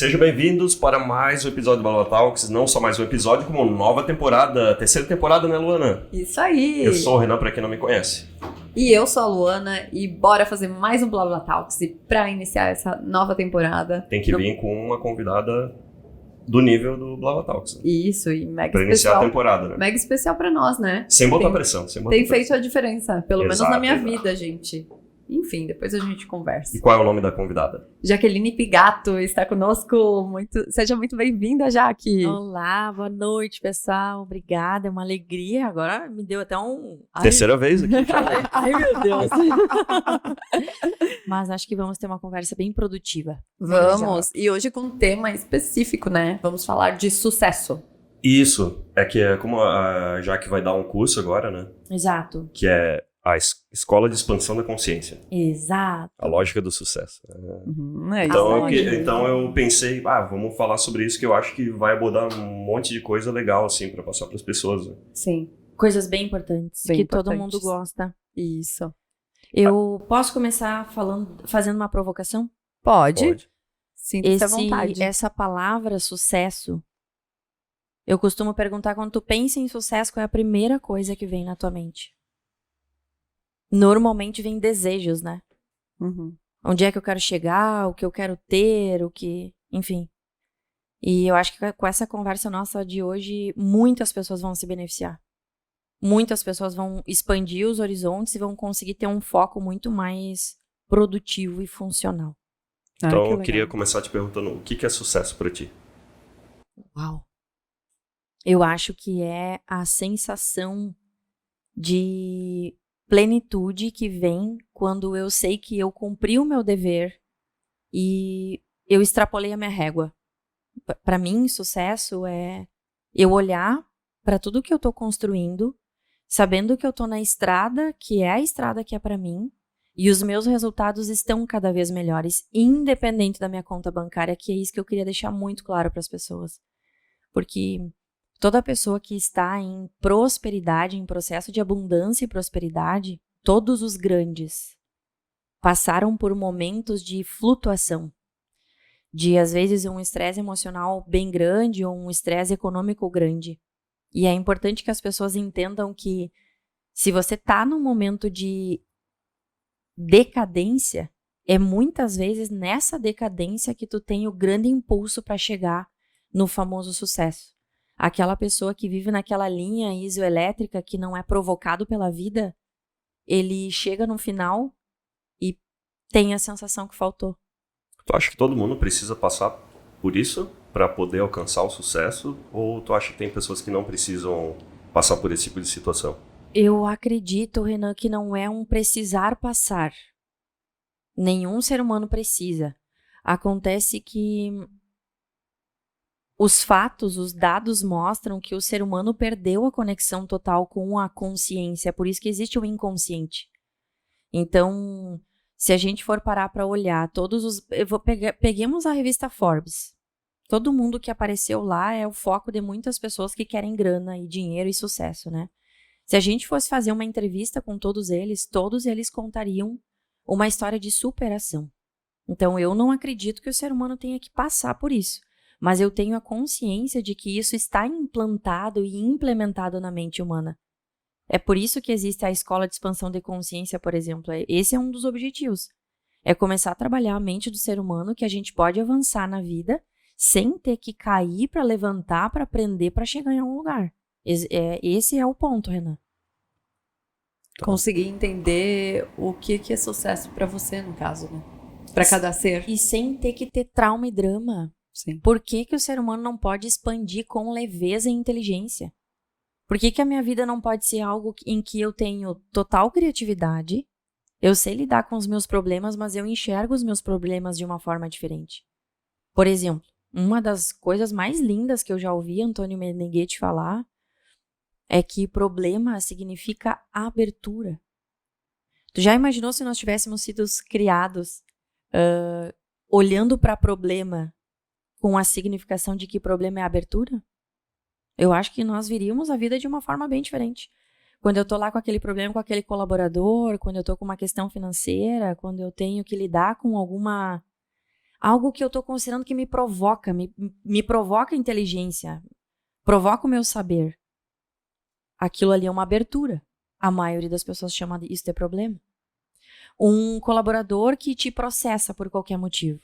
Sejam bem-vindos para mais um episódio do Blabla Talks. Não só mais um episódio, como nova temporada. Terceira temporada, né, Luana? Isso aí! Eu sou o Renan, para quem não me conhece. E eu sou a Luana, e bora fazer mais um Blabla Talks. E pra iniciar essa nova temporada... Tem que vir com uma convidada do nível do Blabla Talks. Né? Isso, e mega pra especial. Iniciar a temporada, né? Mega especial pra nós, né? Sem botar pressão. Tem feito a diferença, pelo menos na minha exato. vida, gente. Enfim, depois a gente conversa. E qual é o nome da convidada? Jaqueline Pigato está conosco. Seja muito bem-vinda, Jaque. Olá, boa noite, pessoal. Obrigada, é uma alegria. Agora me deu até um... Terceira vez aqui. Ai, meu Deus. Mas acho que vamos ter uma conversa bem produtiva. Vamos. E hoje com um tema específico, né? Vamos falar de sucesso. Isso. É que como a Jaque vai dar um curso agora, né? Exato. Que é a Escola de Expansão da Consciência. Exato. A lógica do sucesso. É Então, isso. então eu pensei, vamos falar sobre isso, que eu acho que vai abordar um monte de coisa legal, assim, pra passar pras pessoas. Né? Sim. Coisas bem importantes, Bem que importantes. todo mundo gosta. Isso. Eu posso começar fazendo uma provocação? Pode. Sinta-se à vontade. Essa palavra sucesso, eu costumo perguntar, quando tu pensa em sucesso, qual é a primeira coisa que vem na tua mente? Normalmente vem desejos, né? Uhum. Onde é que eu quero chegar, o que eu quero ter, enfim. E eu acho que com essa conversa nossa de hoje, muitas pessoas vão se beneficiar. Muitas pessoas vão expandir os horizontes e vão conseguir ter um foco muito mais produtivo e funcional. Então eu queria começar te perguntando, o que é sucesso pra ti? Uau! Eu acho que é a sensação de plenitude que vem quando eu sei que eu cumpri o meu dever e eu extrapolei a minha régua. Para mim, sucesso é eu olhar para tudo que eu tô construindo, sabendo que eu tô na estrada, que é a estrada que é para mim, e os meus resultados estão cada vez melhores, independente da minha conta bancária, que é isso que eu queria deixar muito claro para as pessoas. Porque toda pessoa que está em prosperidade, em processo de abundância e prosperidade, todos os grandes passaram por momentos de flutuação, de às vezes um estresse emocional bem grande ou um estresse econômico grande. E é importante que as pessoas entendam que se você está num momento de decadência, é muitas vezes nessa decadência que tu tem o grande impulso para chegar no famoso sucesso. Aquela pessoa que vive naquela linha isoelétrica que não é provocado pela vida, ele chega no final e tem a sensação que faltou. Tu acha que todo mundo precisa passar por isso para poder alcançar o sucesso? Ou tu acha que tem pessoas que não precisam passar por esse tipo de situação? Eu acredito, Renan, que não é um precisar passar. Nenhum ser humano precisa. Acontece que os fatos, os dados mostram que o ser humano perdeu a conexão total com a consciência, é por isso que existe o inconsciente. Então, se a gente for parar para olhar peguemos a revista Forbes. Todo mundo que apareceu lá é o foco de muitas pessoas que querem grana e dinheiro e sucesso, né? Se a gente fosse fazer uma entrevista com todos eles contariam uma história de superação. Então, eu não acredito que o ser humano tenha que passar por isso. Mas eu tenho a consciência de que isso está implantado e implementado na mente humana. É por isso que existe a Escola de Expansão de Consciência, por exemplo. Esse é um dos objetivos. É começar a trabalhar a mente do ser humano, que a gente pode avançar na vida sem ter que cair para levantar, para aprender, para chegar em algum lugar. Esse é o ponto, Renan. Conseguir entender o que é sucesso pra você, no caso, né? Pra cada ser. E sem ter que ter trauma e drama. Sim. Por que o ser humano não pode expandir com leveza e inteligência? Por que a minha vida não pode ser algo em que eu tenho total criatividade, eu sei lidar com os meus problemas, mas eu enxergo os meus problemas de uma forma diferente? Por exemplo, uma das coisas mais lindas que eu já ouvi Antônio Meneghetti falar é que problema significa abertura. Tu já imaginou se nós tivéssemos sido criados olhando para problema com a significação de que problema é abertura? Eu acho que nós viríamos a vida de uma forma bem diferente. Quando eu tô lá com aquele problema com aquele colaborador, quando eu tô com uma questão financeira, quando eu tenho que lidar com algo que eu tô considerando que me provoca, me provoca inteligência, provoca o meu saber. Aquilo ali é uma abertura. A maioria das pessoas chama isso de problema. Um colaborador que te processa por qualquer motivo.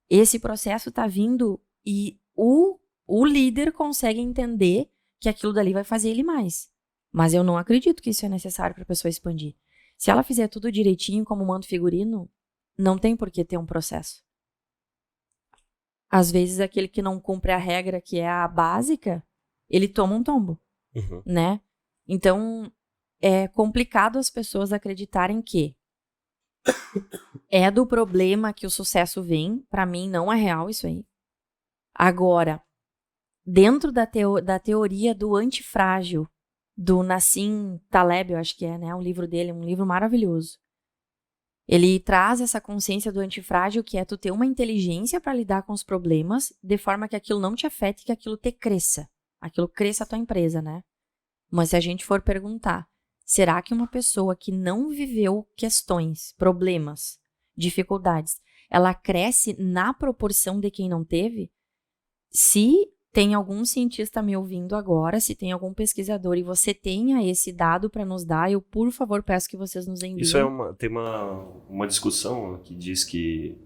Esse processo tá vindo e o líder consegue entender que aquilo dali vai fazer ele mais. Mas eu não acredito que isso é necessário para a pessoa expandir. Se ela fizer tudo direitinho, como manda o figurino, não tem por que ter um processo. Às vezes, aquele que não cumpre a regra, que é a básica, ele toma um tombo, né? Então, é complicado as pessoas acreditarem que é do problema que o sucesso vem. Para mim, não é real isso aí. Agora, dentro da teoria do antifrágil, do Nassim Taleb, eu acho que é, né? O livro dele é um livro maravilhoso. Ele traz essa consciência do antifrágil, que é tu ter uma inteligência para lidar com os problemas, de forma que aquilo não te afete, que aquilo te cresça. Aquilo cresça a tua empresa, né? Mas se a gente for perguntar, será que uma pessoa que não viveu questões, problemas, dificuldades, ela cresce na proporção de quem não teve? Se tem algum cientista me ouvindo agora, se tem algum pesquisador e você tenha esse dado para nos dar, eu, por favor, peço que vocês nos enviem. Isso tem uma discussão que diz que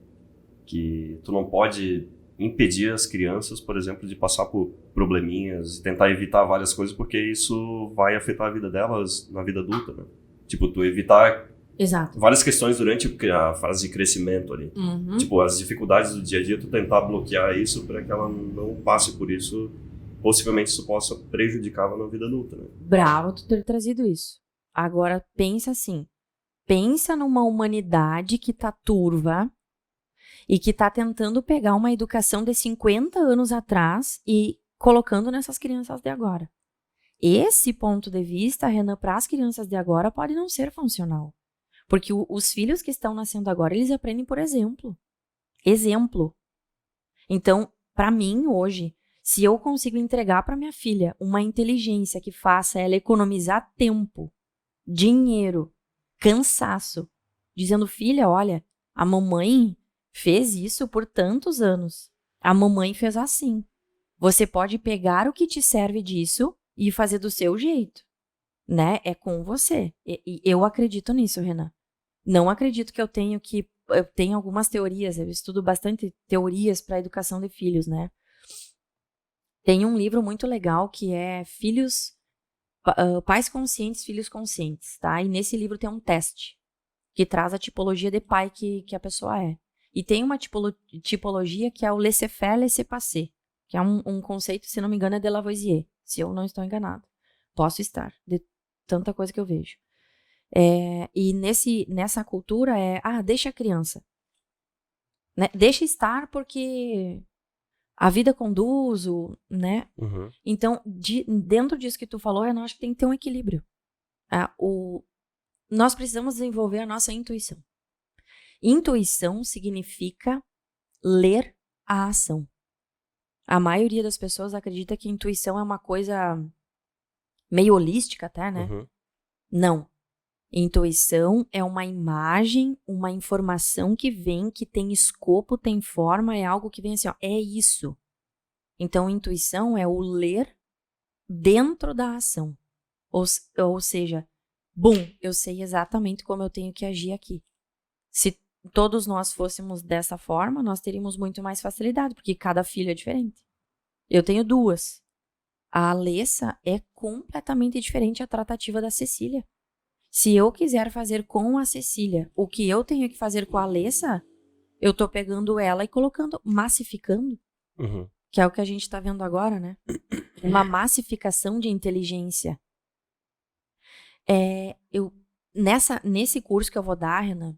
tu não pode impedir as crianças, por exemplo, de passar por probleminhas e tentar evitar várias coisas, porque isso vai afetar a vida delas na vida adulta, né? Tipo, tu evitar Exato. várias questões durante a fase de crescimento ali. Tipo, as dificuldades do dia a dia, tu tentar bloquear isso para que ela não passe por isso. Possivelmente isso possa prejudicá-la na vida adulta, né? Bravo tu ter trazido isso. Agora, pensa assim. Pensa numa humanidade que tá turva e que tá tentando pegar uma educação de 50 anos atrás e colocando nessas crianças de agora. Esse ponto de vista, Renan, para as crianças de agora pode não ser funcional. Porque os filhos que estão nascendo agora, eles aprendem por exemplo. Exemplo. Então, para mim, hoje, se eu consigo entregar para minha filha uma inteligência que faça ela economizar tempo, dinheiro, cansaço, dizendo, filha, olha, a mamãe fez isso por tantos anos. A mamãe fez assim. Você pode pegar o que te serve disso e fazer do seu jeito, né? É com você. E eu acredito nisso, Renan. Não acredito que eu tenho algumas teorias, eu estudo bastante teorias para a educação de filhos, né? Tem um livro muito legal que é Pais Conscientes, Filhos Conscientes, tá? E nesse livro tem um teste que traz a tipologia de pai que a pessoa é. E tem uma tipologia que é o laissez-faire, laissez-passer, que é um conceito, se não me engano, é de Lavoisier, se eu não estou enganado. Posso estar, de tanta coisa que eu vejo. E nessa cultura deixa a criança. Né? Deixa estar porque a vida conduz, né? Então, dentro disso que tu falou, eu acho que tem que ter um equilíbrio. Nós precisamos desenvolver a nossa intuição. Intuição significa ler a ação. A maioria das pessoas acredita que intuição é uma coisa meio holística até, né? Não. Intuição é uma imagem, uma informação que vem, que tem escopo, tem forma, é algo que vem assim, ó, é isso. Então, intuição é o ler dentro da ação. Ou seja, eu sei exatamente como eu tenho que agir aqui. Se todos nós fôssemos dessa forma, nós teríamos muito mais facilidade, porque cada filho é diferente. Eu tenho 2. A Alessa é completamente diferente da tratativa da Cecília. Se eu quiser fazer com a Cecília o que eu tenho que fazer com a Alessa, eu tô pegando ela e colocando, massificando, que é o que a gente tá vendo agora, né? Uma massificação de inteligência. Nesse curso que eu vou dar, Renan,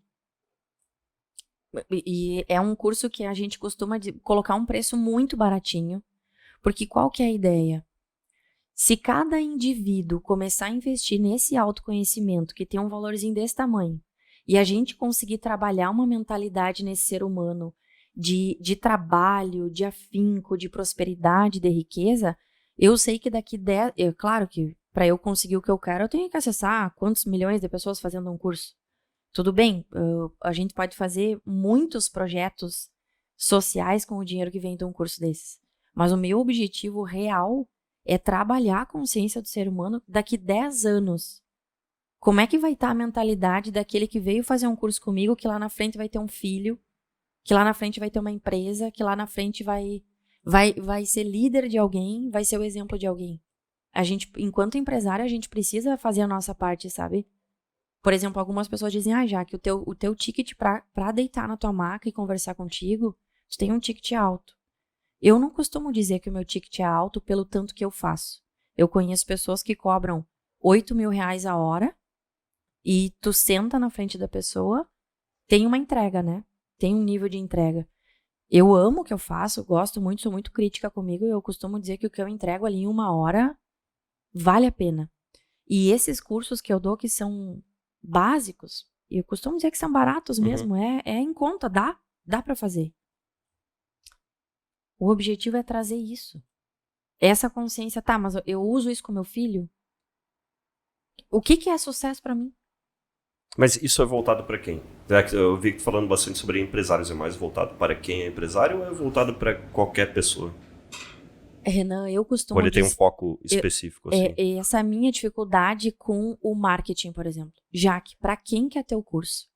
e é um curso que a gente costuma colocar um preço muito baratinho, porque qual que é a ideia? Se cada indivíduo começar a investir nesse autoconhecimento, que tem um valorzinho desse tamanho, e a gente conseguir trabalhar uma mentalidade nesse ser humano de trabalho, de afinco, de prosperidade, de riqueza, eu sei que daqui 10... Claro que para eu conseguir o que eu quero, eu tenho que acessar quantos milhões de pessoas fazendo um curso. Tudo bem, a gente pode fazer muitos projetos sociais com o dinheiro que vem de um curso desses. Mas o meu objetivo real é trabalhar a consciência do ser humano daqui 10 anos. Como é que vai estar a mentalidade daquele que veio fazer um curso comigo, que lá na frente vai ter um filho, que lá na frente vai ter uma empresa, que lá na frente vai ser líder de alguém, vai ser o exemplo de alguém. A gente, enquanto empresário, a gente precisa fazer a nossa parte, sabe? Por exemplo, algumas pessoas dizem, Jaque, o teu ticket pra deitar na tua maca e conversar contigo, tu tem um ticket alto. Eu não costumo dizer que o meu ticket é alto pelo tanto que eu faço. Eu conheço pessoas que cobram 8 mil reais a hora e tu senta na frente da pessoa, tem uma entrega, né? Tem um nível de entrega. Eu amo o que eu faço, gosto muito, sou muito crítica comigo e eu costumo dizer que o que eu entrego ali em 1 hora vale a pena. E esses cursos que eu dou que são básicos, eu costumo dizer que são baratos mesmo, é em conta, dá pra fazer. O objetivo é trazer isso. Essa consciência, tá, mas eu uso isso com meu filho? O que é sucesso pra mim? Mas isso é voltado para quem? Eu vi que tu falando bastante sobre empresários, é mais voltado para quem é empresário ou é voltado para qualquer pessoa? Renan, eu costumo Ou ele tem um foco específico, assim? Essa é a minha dificuldade com o marketing, por exemplo. Jaque, para quem quer ter o curso?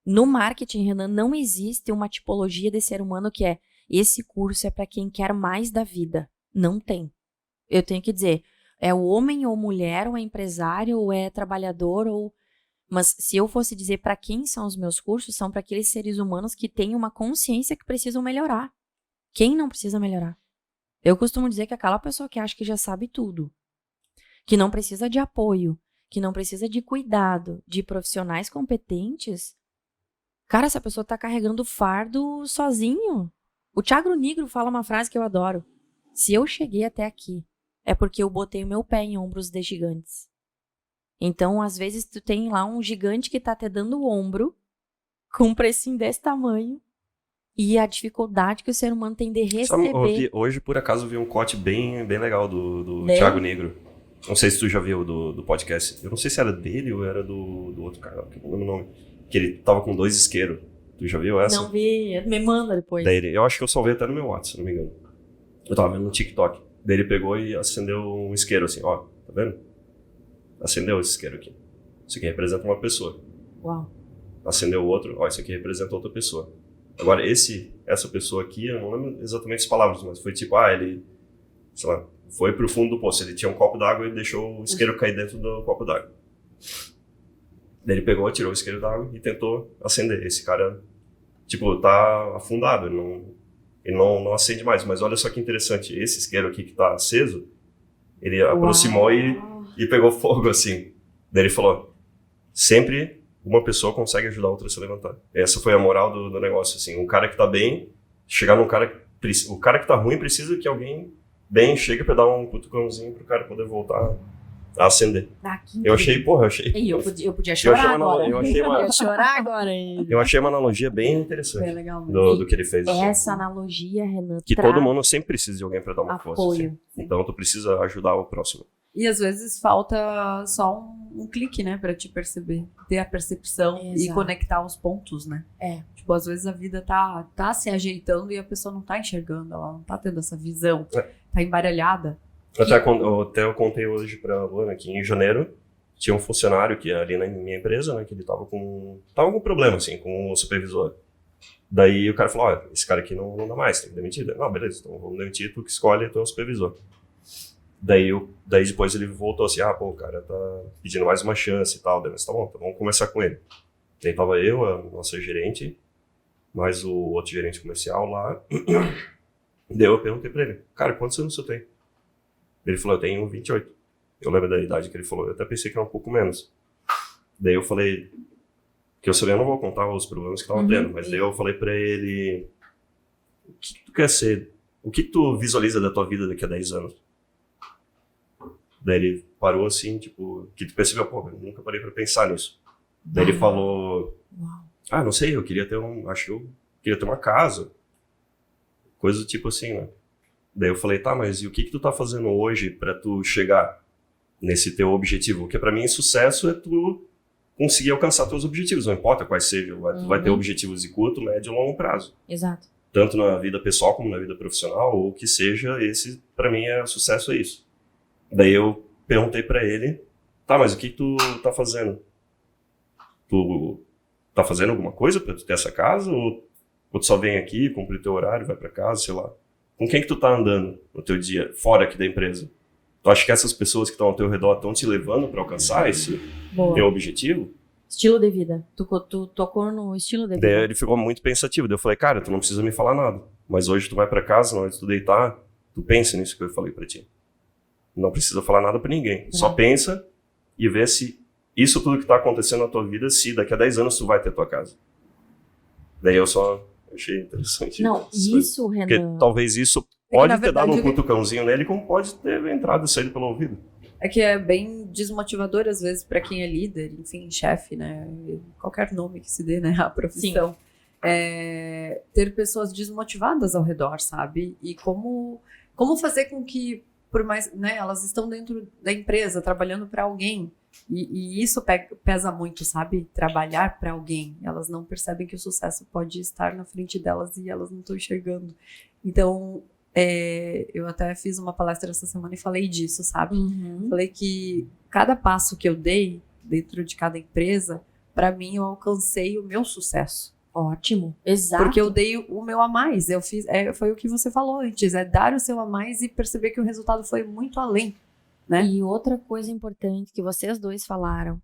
No marketing, Renan, não existe uma tipologia de ser humano que é esse curso é para quem quer mais da vida. Não tem. Eu tenho que dizer, é o homem ou mulher, ou é empresário, ou é trabalhador, ou... Mas se eu fosse dizer para quem são os meus cursos, são para aqueles seres humanos que têm uma consciência que precisam melhorar. Quem não precisa melhorar? Eu costumo dizer que aquela pessoa que acha que já sabe tudo, que não precisa de apoio, que não precisa de cuidado, de profissionais competentes, cara, essa pessoa tá carregando o fardo sozinho. O Thiago Nigro fala uma frase que eu adoro. Se eu cheguei até aqui, é porque eu botei o meu pé em ombros de gigantes. Então, às vezes, tu tem lá um gigante que tá te dando o ombro, com um precinho desse tamanho, e a dificuldade que o ser humano tem de receber. Hoje, por acaso, vi um corte bem legal do Thiago Negro. Não sei se tu já viu do podcast. Eu não sei se era dele ou era do outro cara, que eu não lembro o nome. Que ele tava com 2 isqueiros. Tu já viu essa? Não vi, me manda depois. Daí eu acho que eu salvei até no meu WhatsApp, se não me engano. Eu tava vendo no TikTok. Daí ele pegou e acendeu um isqueiro assim, ó, tá vendo? Acendeu esse isqueiro aqui. Isso aqui representa uma pessoa. Uau. Acendeu o outro, ó, isso aqui representa outra pessoa. Agora, essa pessoa aqui, eu não lembro exatamente as palavras, mas foi tipo, ele, sei lá, foi pro fundo do poço. Ele tinha um copo d'água e deixou o isqueiro cair dentro do copo d'água. Daí ele pegou, tirou o isqueiro d'água e tentou acender. Esse cara, tipo, tá afundado, ele não acende mais. Mas olha só que interessante, esse isqueiro aqui que tá aceso, ele aproximou e pegou fogo, assim. Daí ele falou, sempre uma pessoa consegue ajudar a outra a se levantar. Essa foi a moral do negócio, assim. Um cara que tá bem, chegar num cara... O cara que tá ruim precisa que alguém bem chegue pra dar um cutucãozinho pro cara poder voltar a acender. Eu achei... Eu podia chorar agora. Eu achei uma... Eu podia chorar agora. Eu achei uma analogia bem interessante. Foi legal mesmo. Do que ele fez. Essa analogia, Renan, que todo mundo sempre precisa de alguém pra dar uma força. Apoio. Assim. Então tu precisa ajudar o próximo. E às vezes falta só um clique, né, pra te perceber, ter a percepção e conectar os pontos, né? Tipo, às vezes a vida tá se ajeitando e a pessoa não tá enxergando, ela não tá tendo essa visão, tá embaralhada. Até eu contei hoje pra Luana que em janeiro tinha um funcionário que ali na minha empresa, né, que ele tava com problema, assim, com o supervisor. Daí o cara falou, esse cara aqui não dá mais, tem que demitir. Não, beleza, então vamos demitir, tu que escolhe, tu é o supervisor. Daí depois ele voltou assim, o cara tá pedindo mais uma chance e tal. Daí, mas tá bom, então vamos conversar com ele. Daí tava eu, a nossa gerente, mais o outro gerente comercial lá. Daí eu perguntei pra ele, cara, quantos anos você tem? Ele falou, eu tenho 28. Eu lembro da idade que ele falou, eu até pensei que era um pouco menos. Daí eu falei, que eu não vou contar os problemas que tava tendo, mas daí eu falei pra ele, o que tu quer ser? O que tu visualiza da tua vida daqui a 10 anos? Daí ele parou assim, tipo, que tu percebeu, eu nunca parei pra pensar nisso. Daí ele falou, não sei, eu queria ter uma casa. Coisa do tipo assim, né? Daí eu falei, tá, mas e o que tu tá fazendo hoje pra tu chegar nesse teu objetivo? Porque pra mim sucesso é tu conseguir alcançar teus objetivos, não importa quais sejam, tu vai ter objetivos de curto, médio e longo prazo. Exato. Tanto na vida pessoal como na vida profissional, ou que seja, esse pra mim sucesso é isso. Daí eu perguntei pra ele, tá, mas o que tu tá fazendo? Tu tá fazendo alguma coisa pra tu ter essa casa? Ou tu só vem aqui, cumpre o teu horário, vai pra casa, sei lá. Com quem que tu tá andando no teu dia, fora aqui da empresa? Tu acha que essas pessoas que estão ao teu redor estão te levando pra alcançar esse teu objetivo? Estilo de vida. Tu tocou no estilo de vida. Daí ele ficou muito pensativo. Daí eu falei, cara, tu não precisa me falar nada. Mas hoje tu vai pra casa, na hora de tu deitar, tu pensa nisso que eu falei pra ti. Não precisa falar nada pra ninguém. Só pensa e vê se isso tudo que tá acontecendo na tua vida, se daqui a 10 anos tu vai ter tua casa. Daí eu só achei interessante. Não, isso, Renan... Porque talvez isso pode ter dado um cutucãozinho nele, como pode ter entrado e saído pelo ouvido. É que é bem desmotivador, às vezes, pra quem é líder, enfim, chefe, né? Qualquer nome que se dê, né? A profissão. Ter pessoas desmotivadas ao redor, sabe? E como fazer com que, por mais, né? Elas estão dentro da empresa, trabalhando pra alguém. E isso pesa muito, sabe? Trabalhar pra alguém. Elas não percebem que o sucesso pode estar na frente delas e elas não estão enxergando. Então... eu até fiz uma palestra essa semana e falei disso, sabe? Falei que cada passo que eu dei dentro de cada empresa, pra mim eu alcancei o meu sucesso. Ótimo, exato. Porque eu dei o meu a mais. Eu fiz, foi o que você falou antes, dar o seu a mais e perceber que o resultado foi muito além, né? E outra coisa importante que vocês dois falaram,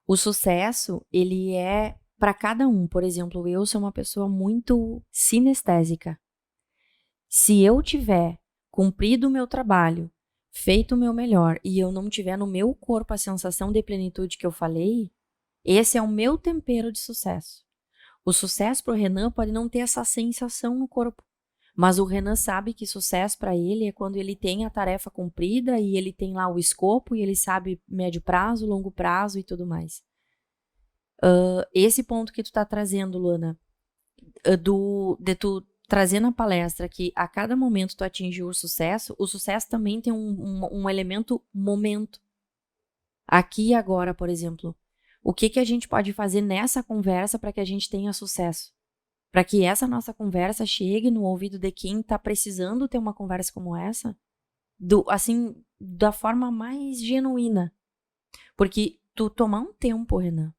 o sucesso, ele é pra cada um. Por exemplo, eu sou uma pessoa muito sinestésica. Se eu tiver cumprido o meu trabalho, feito o meu melhor e eu não tiver no meu corpo a sensação de plenitude que eu falei, esse é o meu tempero de sucesso. O sucesso para o Renan pode não ter essa sensação no corpo, mas o Renan sabe que sucesso para ele é quando ele tem a tarefa cumprida e ele tem lá o escopo e ele sabe médio prazo, longo prazo e tudo mais. Esse ponto que tu tá trazendo, Luana, de tu trazer na palestra que a cada momento tu atingiu o sucesso também tem um elemento momento. Aqui e agora, por exemplo, o que a gente pode fazer nessa conversa para que a gente tenha sucesso? Para que essa nossa conversa chegue no ouvido de quem está precisando ter uma conversa como essa, da forma mais genuína. Porque tu tomar um tempo, Renan,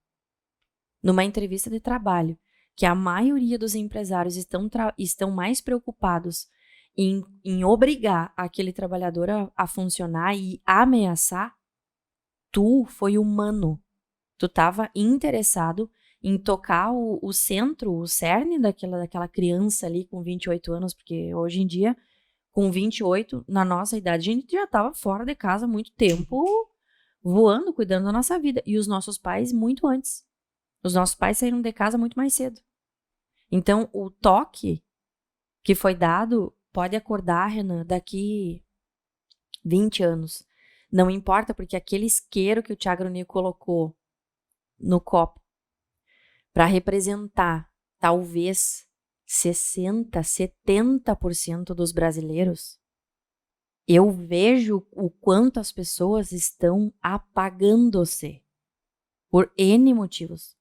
numa entrevista de trabalho, que a maioria dos empresários estão mais preocupados em obrigar aquele trabalhador a funcionar e ameaçar, tu foi humano. Tu estava interessado em tocar o centro, o cerne daquela criança ali com 28 anos, porque hoje em dia, com 28, na nossa idade, a gente já estava fora de casa há muito tempo, voando, cuidando da nossa vida. E os nossos pais muito antes. Os nossos pais saíram de casa muito mais cedo. Então, o toque que foi dado pode acordar, Renan, daqui 20 anos. Não importa, porque aquele isqueiro que o Thiago Grunier colocou no copo para representar, talvez, 60%, 70% dos brasileiros, eu vejo o quanto as pessoas estão apagando-se por N motivos,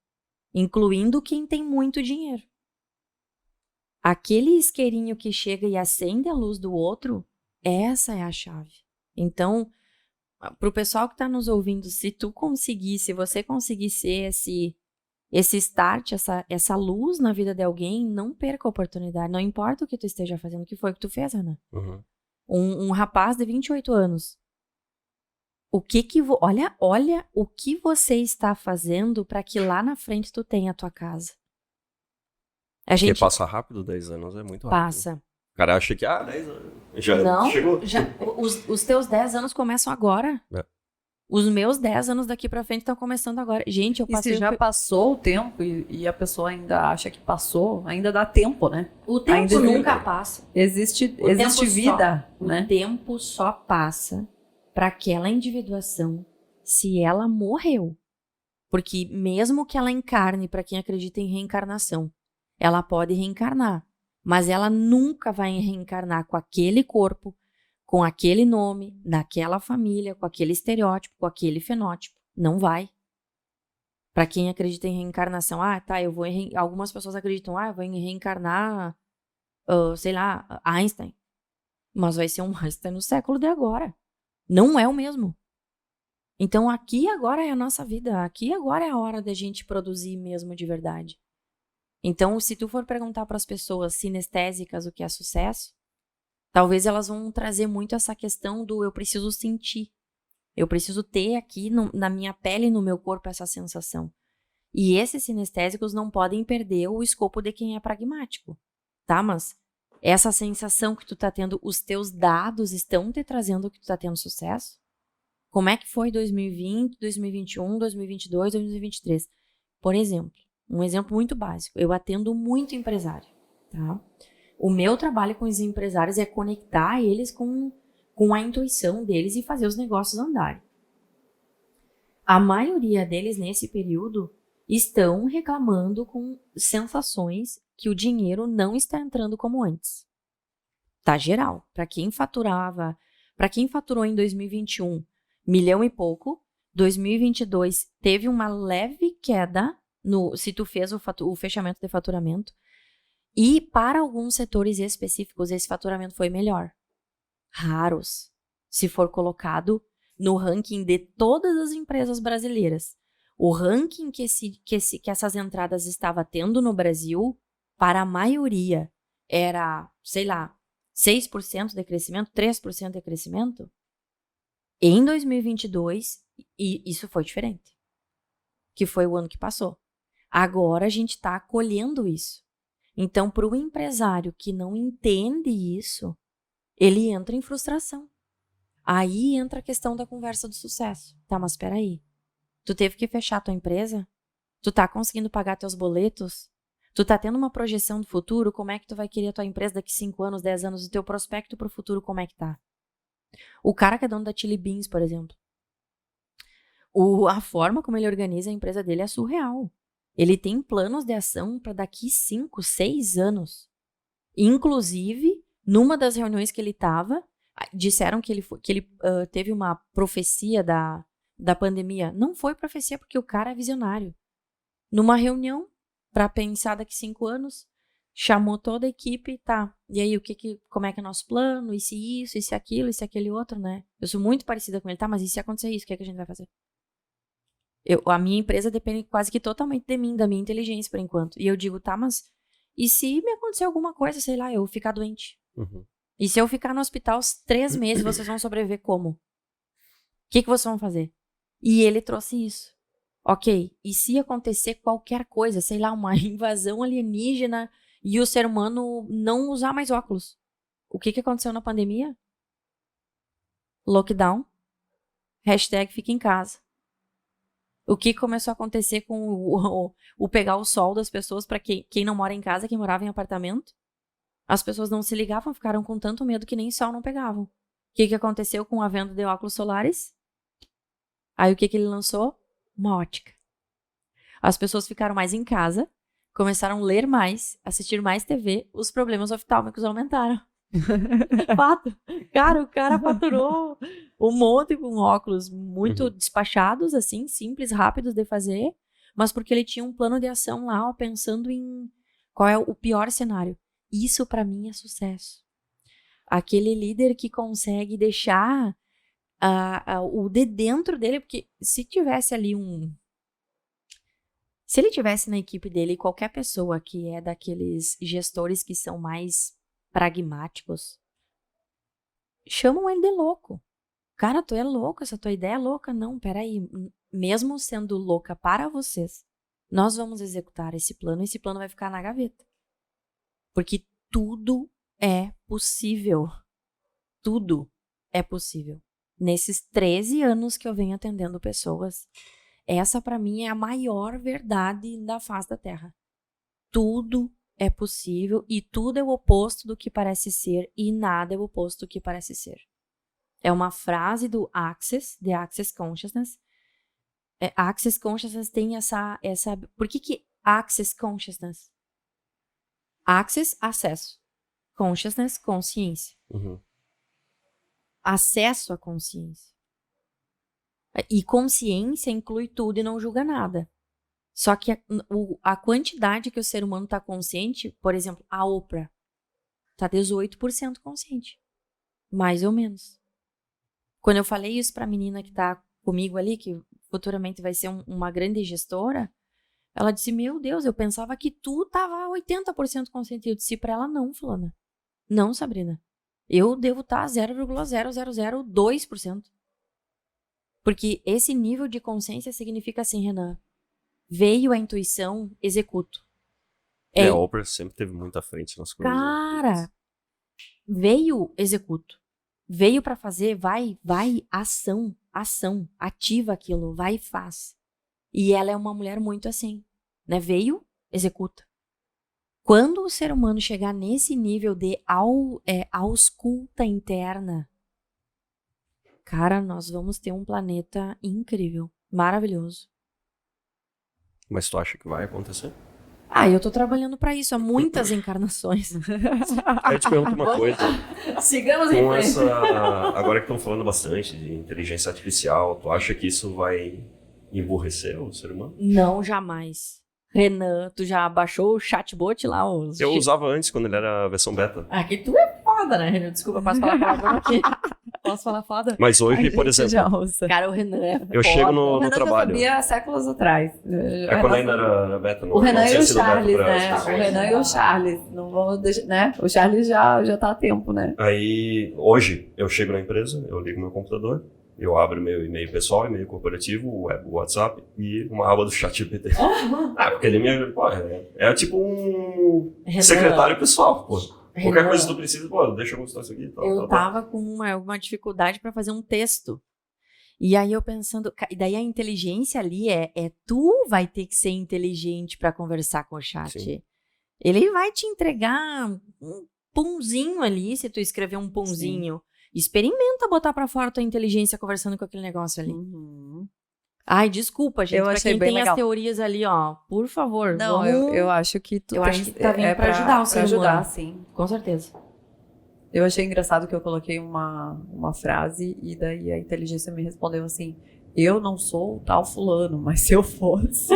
incluindo quem tem muito dinheiro. Aquele isqueirinho que chega e acende a luz do outro, essa é a chave. Então, para o pessoal que está nos ouvindo, se você conseguir ser esse start, essa luz na vida de alguém, não perca a oportunidade. Não importa o que tu esteja fazendo, o que foi que tu fez, Ana. Um rapaz de 28 anos. Olha o que você está fazendo para que lá na frente tu tenha a tua casa. Porque passa rápido, 10 anos é muito rápido. Passa. O cara acha que, 10 anos, já não, chegou. Os teus 10 anos começam agora. Os meus 10 anos daqui pra frente estão começando agora. Gente, eu passei... E se já passou o tempo e a pessoa ainda acha que passou, ainda dá tempo, né? O tempo ainda nunca passa. Existe vida, né? O tempo só passa para aquela individuação se ela morreu. Porque mesmo que ela encarne, para quem acredita em reencarnação, ela pode reencarnar, mas ela nunca vai reencarnar com aquele corpo, com aquele nome, naquela família, com aquele estereótipo, com aquele fenótipo. Não vai. Para quem acredita em reencarnação, algumas pessoas acreditam, eu vou reencarnar, sei lá, Einstein. Mas vai ser um Einstein no século de agora. Não é o mesmo. Então, aqui e agora é a nossa vida. Aqui e agora é a hora da gente produzir mesmo de verdade. Então, se tu for perguntar para as pessoas sinestésicas o que é sucesso, talvez elas vão trazer muito essa questão do eu preciso sentir. Eu preciso ter aqui na minha pele e no meu corpo essa sensação. E esses sinestésicos não podem perder o escopo de quem é pragmático, tá? Mas essa sensação que tu tá tendo, os teus dados estão te trazendo que tu tá tendo sucesso? Como é que foi 2020, 2021, 2022, 2023? Por exemplo, um exemplo muito básico. Eu atendo muito empresário, tá? O meu trabalho com os empresários é conectar eles com a intuição deles e fazer os negócios andarem. A maioria deles, nesse período, estão reclamando com sensações que o dinheiro não está entrando como antes. Tá geral. Para quem faturou em 2021 milhão e pouco, 2022 teve uma leve queda se tu fez o fechamento de faturamento, e para alguns setores específicos esse faturamento foi melhor. Raros, se for colocado no ranking de todas as empresas brasileiras. O ranking que essas entradas estava tendo no Brasil, para a maioria, era, sei lá, 6% de crescimento, 3% de crescimento. Em 2022, e isso foi diferente, que foi o ano que passou. Agora a gente está colhendo isso. Então, para o empresário que não entende isso, ele entra em frustração. Aí entra a questão da conversa do sucesso. Tá, mas espera aí. Tu teve que fechar tua empresa? Tu tá conseguindo pagar teus boletos? Tu tá tendo uma projeção do futuro? Como é que tu vai querer a tua empresa daqui 5 anos, 10 anos? O teu prospecto pro futuro, como é que tá? O cara que é dono da Chili Beans, por exemplo. A forma como ele organiza a empresa dele é surreal. Ele tem planos de ação para daqui 5, 6 anos. Inclusive, numa das reuniões que ele estava, disseram que ele teve uma profecia da pandemia. Não foi profecia porque o cara é visionário. Numa reunião, para pensar daqui 5 anos, chamou toda a equipe, tá, e aí como é que é nosso plano, e se isso, e se aquilo, e se aquele outro, né? Eu sou muito parecida com ele, tá, mas e se acontecer isso, o que é que a gente vai fazer? A minha empresa depende quase que totalmente de mim, da minha inteligência por enquanto. E eu digo, tá, mas e se me acontecer alguma coisa, sei lá, eu ficar doente? Uhum. E se eu ficar no hospital 3 meses, vocês vão sobreviver como? O que vocês vão fazer? E ele trouxe isso. Ok, e se acontecer qualquer coisa, sei lá, uma invasão alienígena e o ser humano não usar mais óculos? O que aconteceu na pandemia? Lockdown. # fica em casa. O que começou a acontecer com o pegar o sol das pessoas para quem não mora em casa, quem morava em apartamento? As pessoas não se ligavam, ficaram com tanto medo que nem sol não pegavam. O que aconteceu com a venda de óculos solares? Aí o que ele lançou? Uma ótica. As pessoas ficaram mais em casa, começaram a ler mais, assistir mais TV, os problemas oftálmicos aumentaram. Fato. Cara, o cara faturou um monte com óculos muito despachados, assim, simples, rápidos de fazer, mas porque ele tinha um plano de ação lá, ó, pensando em qual é o pior cenário. Isso pra mim é sucesso. Aquele líder que consegue deixar o de dentro dele, porque se tivesse ali se ele tivesse na equipe dele qualquer pessoa que é daqueles gestores que são mais pragmáticos, chamam ele de louco. Cara, tu é louco, essa tua ideia é louca. Não, peraí. Mesmo sendo louca para vocês, nós vamos executar esse plano e esse plano vai ficar na gaveta. Porque tudo é possível. Tudo é possível. Nesses 13 anos que eu venho atendendo pessoas, essa pra mim é a maior verdade da face da Terra. Tudo é possível e tudo é o oposto do que parece ser e nada é o oposto do que parece ser. É uma frase do Access, The Access Consciousness. Access Consciousness tem essa... Por que Access Consciousness? Access, acesso. Consciousness, consciência. Uhum. Acesso à consciência. E consciência inclui tudo e não julga nada. Só que a quantidade que o ser humano tá consciente, por exemplo, a Oprah tá 18% consciente. Mais ou menos. Quando eu falei isso pra menina que tá comigo ali, que futuramente vai ser uma grande gestora, ela disse, meu Deus, eu pensava que tu tava 80% consciente. Eu disse pra ela, não, fulana. Não, Sabrina. Eu devo estar 0,0002%. Porque esse nível de consciência significa assim, Renan, veio a intuição, executo. A Oprah sempre teve muito à frente nas coisas. Cara, veio, executo. Veio pra fazer, vai, ação, ativa aquilo, vai e faz. E ela é uma mulher muito assim, né? Veio, executa. Quando o ser humano chegar nesse nível de ausculta interna, cara, nós vamos ter um planeta incrível, maravilhoso. Mas tu acha que vai acontecer? Eu tô trabalhando pra isso há muitas encarnações. Eu te pergunto uma coisa. Sigamos em frente. Agora que estão falando bastante de inteligência artificial, tu acha que isso vai emburrecer o ser humano? Não, jamais. Renan, tu já baixou o chatbot lá? Eu usava antes, quando ele era a versão beta. Aqui tu é foda, né, Renan? Desculpa, posso falar palavrão aqui. Posso falar foda? Mas hoje, por exemplo, cara, o Renan é eu chego no trabalho. Eu sabia séculos atrás. Quando ainda era beta. O Renan e o Charles, né? O Renan e o Charles. Não vou deixar, né? O Charles já tá a tempo, né? Aí, hoje, eu chego na empresa, eu ligo meu computador, eu abro meu e-mail pessoal, e-mail corporativo, o WhatsApp e uma aba do ChatGPT. Porque ele é tipo um secretário pessoal, pô. Qualquer coisa que tu precisa, deixa eu mostrar isso aqui. Eu tava com uma dificuldade pra fazer um texto. E aí eu pensando, e daí a inteligência ali tu vai ter que ser inteligente pra conversar com o chat. Sim. Ele vai te entregar um punzinho ali, se tu escrever um punzinho. Sim. Experimenta botar pra fora a tua inteligência conversando com aquele negócio ali. Uhum. Ai, desculpa, gente. Pra quem tem legal. As teorias ali, ó, por favor. Não, eu acho que tu acho que tá vindo pra ajudar o ser humano. Ajudar, sim. Com certeza. Eu achei engraçado que eu coloquei uma frase e daí a inteligência me respondeu assim, eu não sou o tal fulano, mas se eu fosse...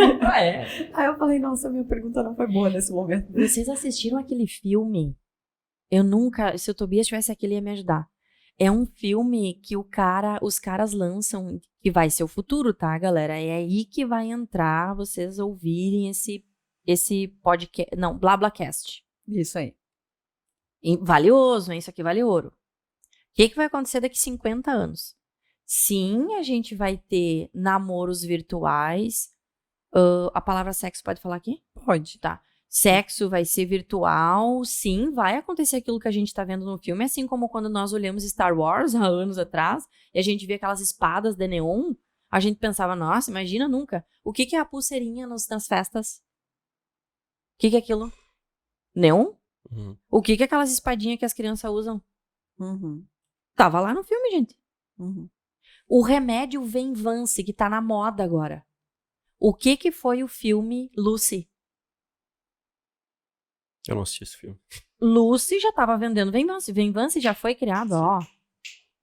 Aí eu falei, nossa, minha pergunta não foi boa nesse momento. Vocês assistiram aquele filme? Se o Tobias estivesse aqui, ele ia me ajudar. É um filme que os caras lançam, que vai ser o futuro, tá, galera? É aí que vai entrar vocês ouvirem esse podcast, não, BlaBlaCast. Isso aí. Valioso, hein? Isso aqui vale ouro. O que vai acontecer daqui 50 anos? Sim, a gente vai ter namoros virtuais. A palavra sexo pode falar aqui? Pode. Tá. Sexo vai ser virtual, sim, vai acontecer aquilo que a gente tá vendo no filme, assim como quando nós olhamos Star Wars há anos atrás, e a gente via aquelas espadas de neon, a gente pensava, nossa, imagina nunca. O que é a pulseirinha nas festas? O que é aquilo? Neon? Uhum. O que é aquelas espadinhas que as crianças usam? Uhum. Tava lá no filme, gente. Uhum. O remédio Venvance, que tá na moda agora. O que foi o filme Lucy? Eu não assisti esse filme. Lucy já tava vendendo Venvance. Venvance já foi criado, ó.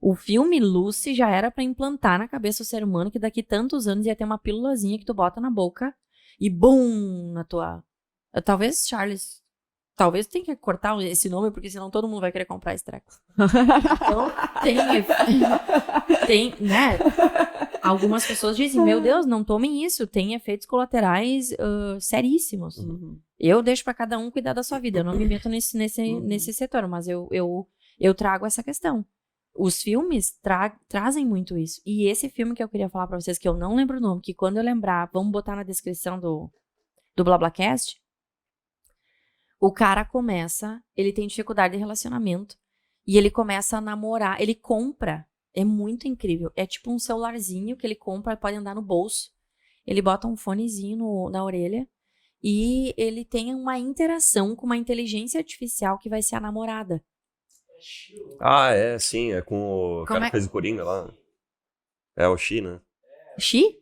O filme Lucy já era pra implantar na cabeça do ser humano que daqui tantos anos ia ter uma pílulazinha que tu bota na boca e bum, na tua... Talvez, Charles, tenha que cortar esse nome, porque senão todo mundo vai querer comprar esse treco. Então, tem, né? Algumas pessoas dizem, meu Deus, não tomem isso, tem efeitos colaterais seríssimos. Uhum. Eu deixo pra cada um cuidar da sua vida, eu não me meto nesse setor, mas eu trago essa questão. Os filmes trazem muito isso. E esse filme que eu queria falar pra vocês, que eu não lembro o nome, que quando eu lembrar, vamos botar na descrição do BlaBlaCast, o cara ele tem dificuldade de relacionamento, e ele começa a namorar, ele compra. É muito incrível. É tipo um celularzinho que ele compra, pode andar no bolso. Ele bota um fonezinho na orelha e ele tem uma interação com uma inteligência artificial que vai ser a namorada. Sim. É com o cara que fez o Coringa lá. É o Xi, né? Xi?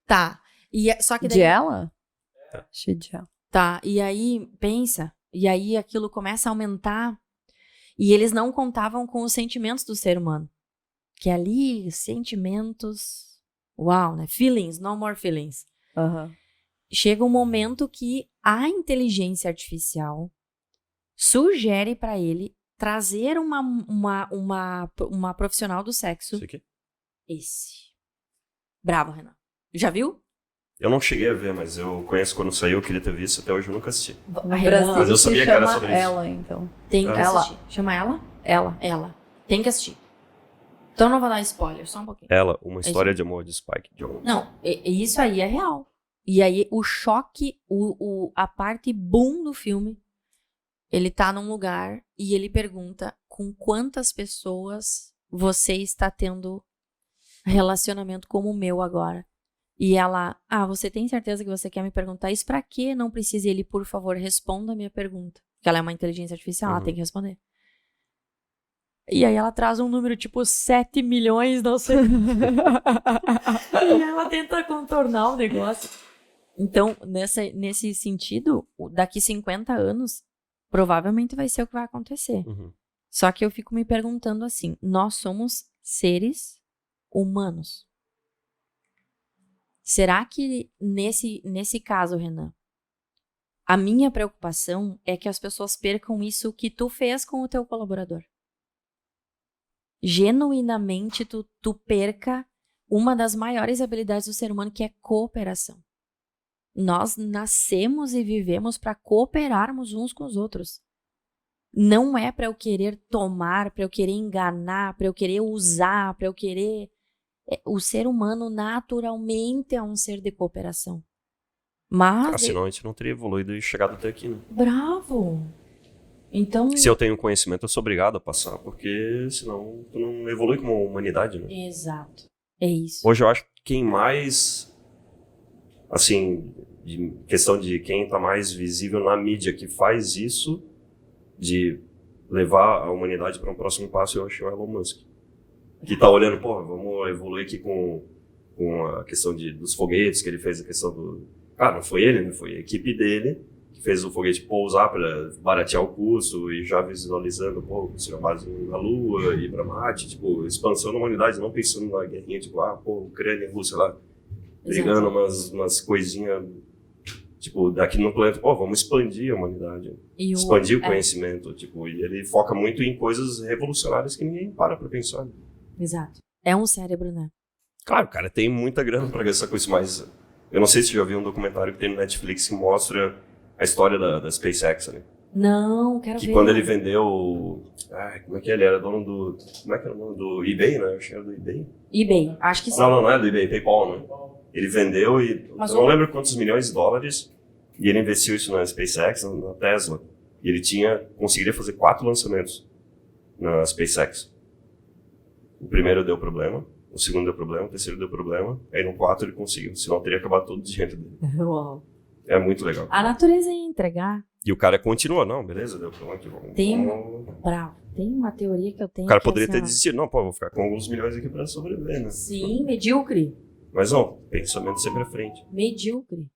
Tá. Só que daí... De ela? Xi de ela. Tá. E aí, pensa. E aí aquilo começa a aumentar. E eles não contavam com os sentimentos do ser humano. Que ali, sentimentos... Uau, né? Feelings, no more feelings. Uhum. chega um momento que a inteligência artificial sugere para ele trazer uma profissional do sexo. Esse aqui? Esse. Bravo, Renan. Já viu? Eu não cheguei a ver, mas eu conheço quando saiu, eu queria ter visto, até hoje eu nunca assisti. Mas eu sabia que era sobre isso. Ela, então. Tem que assistir. Chama ela? Ela. Tem que assistir. Então não vou dar spoiler, só um pouquinho. Ela, uma história de amor de Spike Jonze. Não, isso aí é real. E aí o choque, a parte boom do filme, ele tá num lugar e ele pergunta com quantas pessoas você está tendo relacionamento como o meu agora. E ela, você tem certeza que você quer me perguntar isso pra quê? Não precisa. E ele, por favor, responda a minha pergunta. Porque ela é uma inteligência artificial, ela tem que responder. E aí ela traz um número tipo 7 milhões, não sei. E ela tenta contornar o negócio. Então, nesse sentido, daqui 50 anos, provavelmente vai ser o que vai acontecer. Só que eu fico me perguntando assim, nós somos seres humanos. Será que nesse caso, Renan, a minha preocupação é que as pessoas percam isso que tu fez com o teu colaborador? Genuinamente tu perca uma das maiores habilidades do ser humano, que é cooperação. Nós nascemos e vivemos para cooperarmos uns com os outros. Não é para eu querer tomar, para eu querer enganar, para eu querer usar, para eu querer... O ser humano naturalmente é um ser de cooperação. Mas... senão a gente não teria evoluído e chegado até aqui, né? Bravo! Então... Se eu tenho conhecimento, eu sou obrigado a passar, porque senão tu não evolui como humanidade, né? Exato. É isso. Hoje eu acho que quem mais, assim, de questão de quem tá mais visível na mídia que faz isso, de levar a humanidade para um próximo passo, eu acho o Elon Musk. Que tá olhando, vamos evoluir aqui com a questão dos foguetes, que ele fez a questão do... não foi ele, né? Foi a equipe dele que fez o foguete pousar para baratear o custo e já visualizando, construir a base na Lua e para Marte, tipo, expansão da humanidade, não pensando na guerrinha, tipo, Ucrânia e Rússia lá, brigando umas coisinhas, tipo, daqui no planeta, vamos expandir a humanidade, expandir o conhecimento, tipo, e ele foca muito em coisas revolucionárias que ninguém para pensar. Né? Exato. É um cérebro, né? Claro, cara, tem muita grana pra gastar com isso, mas eu não sei se você já viu um documentário que tem no Netflix que mostra a história da SpaceX, né? Não, quero ver. Que quando ele vendeu... como é que ele era? Dono do... Como é que era o nome? Do eBay, né? Eu acho que era do eBay. eBay, acho que sim. Não é do eBay, PayPal, né? Ele vendeu e... eu não lembro quantos milhões de dólares, e ele investiu isso na SpaceX, na Tesla. E ele conseguiria fazer 4 lançamentos na SpaceX. O primeiro deu problema, o segundo deu problema, o terceiro deu problema, aí no 4 ele conseguiu, senão teria acabado todo o dinheiro dele. Uau. É muito legal. A natureza ia entregar. E o cara continuou, não, beleza, deu problema aqui, Bravo. Tem uma teoria que eu tenho. O cara poderia ter desistido, vou ficar com alguns milhões aqui pra sobreviver, né? Sim, medíocre. Mas não, pensamento sempre à frente. Medíocre.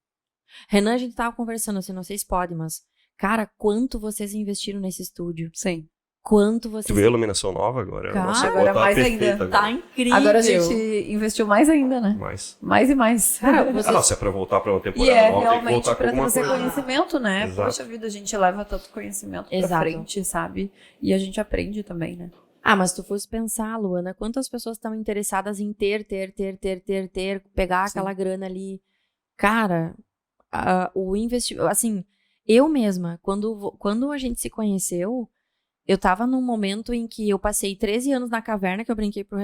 Renan, a gente tava conversando assim, não sei se pode, mas... Cara, quanto vocês investiram nesse estúdio? Sim. Quanto vocês... Tu viu a iluminação nova agora? Cara, nossa, agora mais ainda. Agora. Tá incrível. Agora a gente investiu mais ainda, né? Mais e mais. Cara, vocês... se é pra voltar pra uma temporada nova, tem que voltar com alguma coisa. Pra trazer conhecimento, né? Exato. Poxa vida, a gente leva tanto conhecimento pra frente, sabe? E a gente aprende também, né? Mas se tu fosse pensar, Luana, quantas pessoas estão interessadas em ter, pegar aquela grana ali? Cara, o investimento... Assim, eu mesma, quando a gente se conheceu... Eu tava num momento em que eu passei 13 anos na caverna, que eu brinquei com o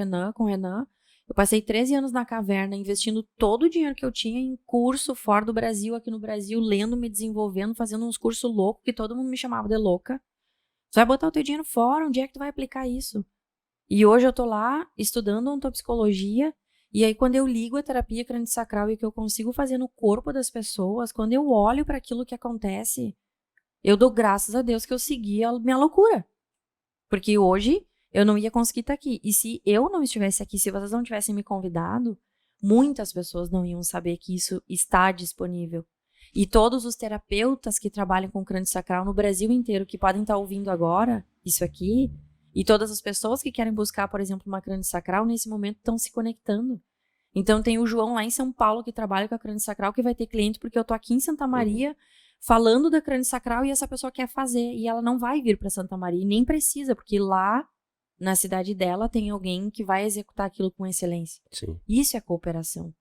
Renan. Eu passei 13 anos na caverna, investindo todo o dinheiro que eu tinha em curso fora do Brasil, aqui no Brasil, lendo, me desenvolvendo, fazendo uns cursos loucos, que todo mundo me chamava de louca. Você vai botar o teu dinheiro fora, onde é que tu vai aplicar isso? E hoje eu tô lá, estudando ontopsicologia, e aí quando eu ligo a terapia crânio-sacral e o que eu consigo fazer no corpo das pessoas, quando eu olho para aquilo que acontece... Eu dou graças a Deus que eu segui a minha loucura. Porque hoje eu não ia conseguir estar aqui. E se eu não estivesse aqui, se vocês não tivessem me convidado, muitas pessoas não iam saber que isso está disponível. E todos os terapeutas que trabalham com crânio sacral no Brasil inteiro, que podem estar ouvindo agora isso aqui, e todas as pessoas que querem buscar, por exemplo, uma crânio sacral, nesse momento estão se conectando. Então tem o João lá em São Paulo que trabalha com a crânio-sacral que vai ter cliente porque eu tô aqui em Santa Maria falando da crânio-sacral e essa pessoa quer fazer e ela não vai vir para Santa Maria e nem precisa, porque lá na cidade dela tem alguém que vai executar aquilo com excelência. Sim. Isso é cooperação.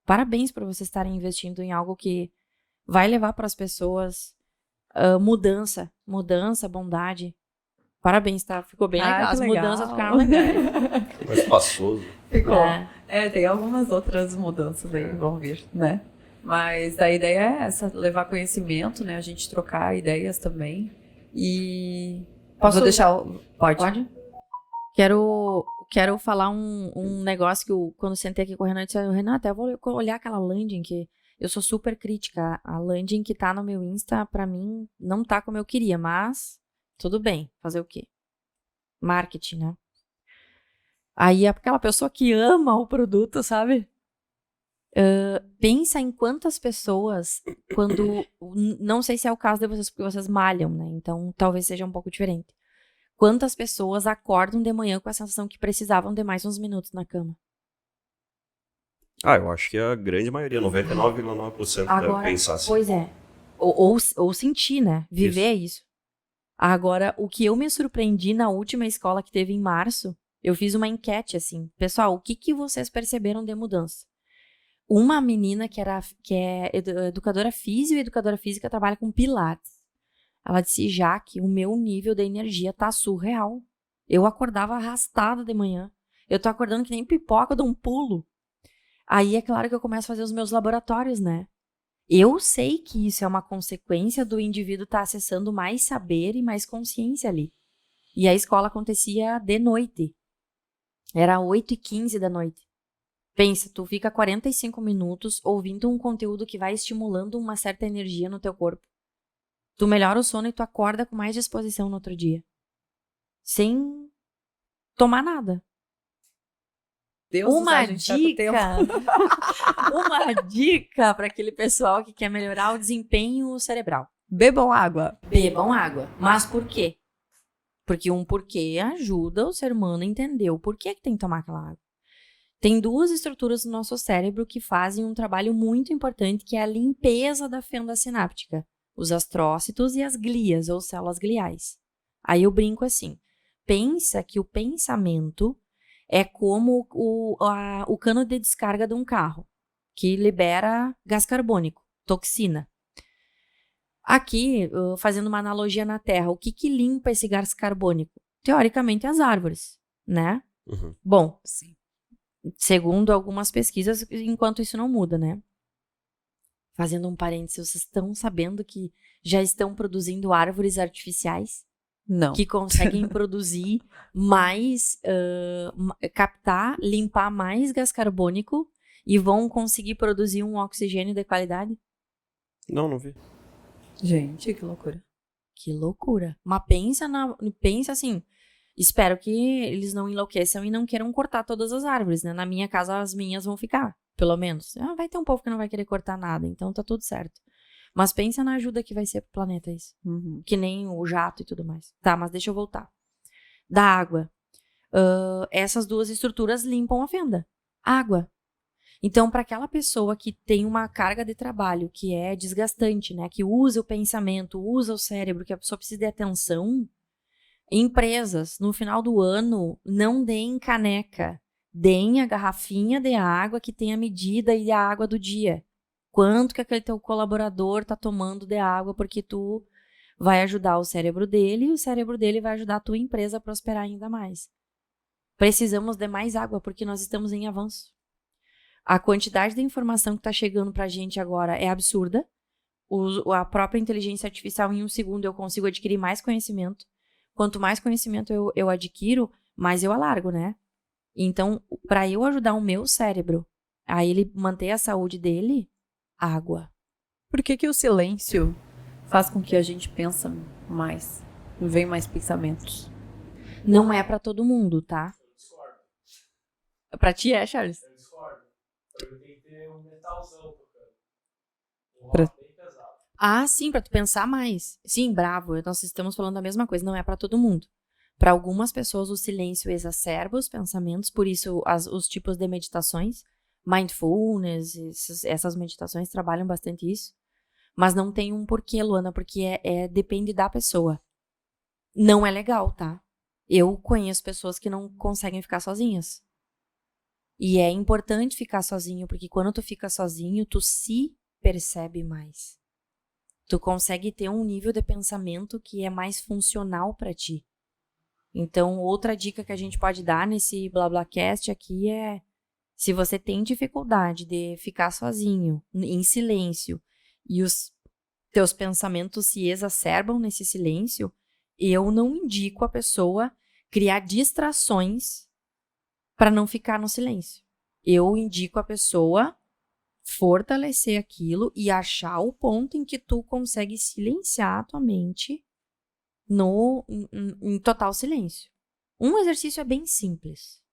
Parabéns por vocês estarem investindo em algo que vai levar para as pessoas mudança, bondade. Parabéns, tá? Ficou bem legal. As mudanças ficaram legais. Mais espaçoso. Ficou. Tem algumas outras mudanças aí que vão vir, né? Mas a ideia é essa, levar conhecimento, né? A gente trocar ideias também. E... Posso deixar... Pode? Quero falar um negócio que quando sentei aqui com o Renato, eu disse, Renata, eu vou olhar aquela landing que eu sou super crítica. A landing que tá no meu Insta, pra mim, não tá como eu queria, mas tudo bem, fazer o quê? Marketing, né? Aí aquela pessoa que ama o produto, sabe? Pensa em quantas pessoas, quando... Não sei se é o caso de vocês, porque vocês malham, né? Então, talvez seja um pouco diferente. Quantas pessoas acordam de manhã com a sensação que precisavam de mais uns minutos na cama? Eu acho que a grande maioria, 99,9% deve pensar assim. Pois é. Ou sentir, né? Viver isso. Agora, o que eu me surpreendi na última escola que teve em março, eu fiz uma enquete assim. Pessoal, o que vocês perceberam de mudança? Uma menina que é educadora física e educadora física trabalha com pilates. Ela disse, Jaque, o meu nível de energia tá surreal. Eu acordava arrastada de manhã. Eu tô acordando que nem pipoca, eu dou um pulo. Aí é claro que eu começo a fazer os meus laboratórios, né? Eu sei que isso é uma consequência do indivíduo estar acessando mais saber e mais consciência ali. E a escola acontecia de noite. Era 8h15 da noite. Pensa, tu fica 45 minutos ouvindo um conteúdo que vai estimulando uma certa energia no teu corpo. Tu melhora o sono e tu acorda com mais disposição no outro dia. Sem tomar nada. Deus uma dica para aquele pessoal que quer melhorar o desempenho cerebral. Bebam água. Bebam água. Mas por quê? Porque porquê ajuda o ser humano a entender o porquê que tem que tomar aquela água. Tem duas estruturas do nosso cérebro que fazem um trabalho muito importante, que é a limpeza da fenda sináptica. Os astrócitos e as glias, ou células gliais. Aí eu brinco assim, pensa que o pensamento é como o cano de descarga de um carro, que libera gás carbônico, toxina. Aqui, fazendo uma analogia na Terra, o que limpa esse gás carbônico? Teoricamente, as árvores, né? Uhum. Bom, sim. Segundo algumas pesquisas, enquanto isso não muda, né? Fazendo um parênteses, vocês estão sabendo que já estão produzindo árvores artificiais? Não. Que conseguem produzir mais, captar, limpar mais gás carbônico e vão conseguir produzir um oxigênio de qualidade? Não vi. Gente, que loucura. Que loucura. Mas pensa assim, espero que eles não enlouqueçam e não queiram cortar todas as árvores, né? Na minha casa, as minhas vão ficar. Pelo menos. Vai ter um povo que não vai querer cortar nada, então tá tudo certo. Mas pensa na ajuda que vai ser pro planeta isso. Uhum. Que nem o jato e tudo mais. Tá, mas deixa eu voltar. Da água. Essas duas estruturas limpam a fenda. Água. Então, para aquela pessoa que tem uma carga de trabalho que é desgastante, né? Que usa o pensamento, usa o cérebro, que a pessoa precisa de atenção. Empresas, no final do ano, não deem caneca. Deem a garrafinha de água que tem a medida e a água do dia. Quanto que aquele teu colaborador tá tomando de água, porque tu vai ajudar o cérebro dele e o cérebro dele vai ajudar a tua empresa a prosperar ainda mais. Precisamos de mais água, porque nós estamos em avanço. A quantidade de informação que tá chegando pra gente agora é absurda. A própria inteligência artificial, em 1 segundo, eu consigo adquirir mais conhecimento. Quanto mais conhecimento eu adquiro, mais eu alargo, né? Então, para eu ajudar o meu cérebro a ele manter a saúde dele, água. Por que o silêncio faz com que a gente pensa mais? Vem mais pensamentos? Não é para todo mundo, tá? Eu discordo. Pra ti é, Charles? Eu discordo. Eu tenho que ter um metalzão tocando. Um Pra... bem pesado. Ah, sim, pra tu pensar mais. Sim, bravo. Nós estamos falando a mesma coisa. Não é para todo mundo. Para algumas pessoas, o silêncio exacerba os pensamentos, por isso os tipos de meditações. Mindfulness, essas meditações trabalham bastante isso. Mas não tem um porquê, Luana, porque depende da pessoa. Não é legal, tá? Eu conheço pessoas que não conseguem ficar sozinhas. E é importante ficar sozinho, porque quando tu fica sozinho, tu se percebe mais. Tu consegue ter um nível de pensamento que é mais funcional pra ti. Então, outra dica que a gente pode dar nesse BlaBlaCast aqui é: se você tem dificuldade de ficar sozinho, em silêncio, e os teus pensamentos se exacerbam nesse silêncio, eu não indico a pessoa criar distrações para não ficar no silêncio. Eu indico a pessoa fortalecer aquilo e achar o ponto em que tu consegue silenciar a tua mente em total silêncio. Um exercício é bem simples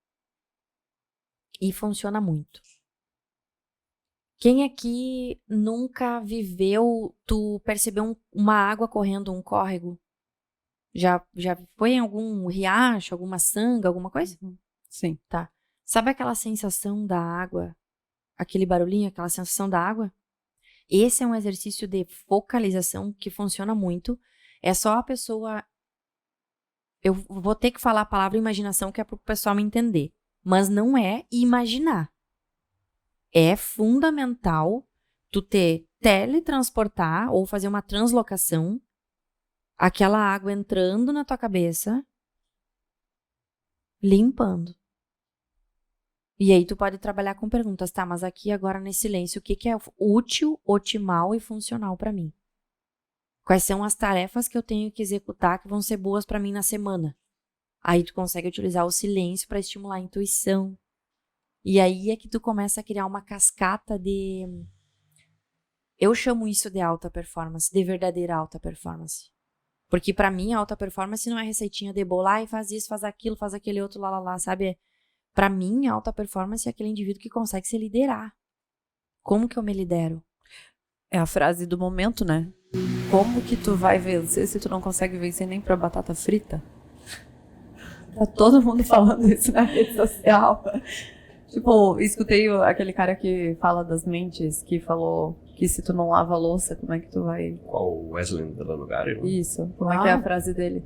e funciona muito. Quem aqui nunca viveu, tu percebeu uma água correndo, um córrego? Já foi em algum riacho, alguma sanga, alguma coisa? Sim. Tá. Sabe aquela sensação da água? Aquele barulhinho, aquela sensação da água? Esse é um exercício de focalização que funciona muito. É só a pessoa... Eu vou ter que falar a palavra imaginação, que é para o pessoal me entender. Mas não é imaginar. É fundamental tu teletransportar ou fazer uma translocação, aquela água entrando na tua cabeça, limpando. E aí tu pode trabalhar com perguntas, tá, mas aqui agora nesse silêncio, o que é útil, otimal e funcional para mim? Quais são as tarefas que eu tenho que executar que vão ser boas para mim na semana? Aí tu consegue utilizar o silêncio para estimular a intuição. E aí é que tu começa a criar uma cascata de... Eu chamo isso de alta performance, de verdadeira alta performance. Porque para mim, alta performance não é receitinha de bolar e faz isso, faz aquilo, faz aquele outro, lá, sabe? Para mim, alta performance é aquele indivíduo que consegue se liderar. Como que eu me lidero? É a frase do momento, né? Como que tu vai vencer se tu não consegue vencer nem pra batata frita? Tá todo mundo falando isso na rede social. Tipo, escutei aquele cara que fala das mentes, que falou que se tu não lava a louça, como é que tu vai... Qual? Wesley Delanogari? Né? Isso. Como é que é a frase dele?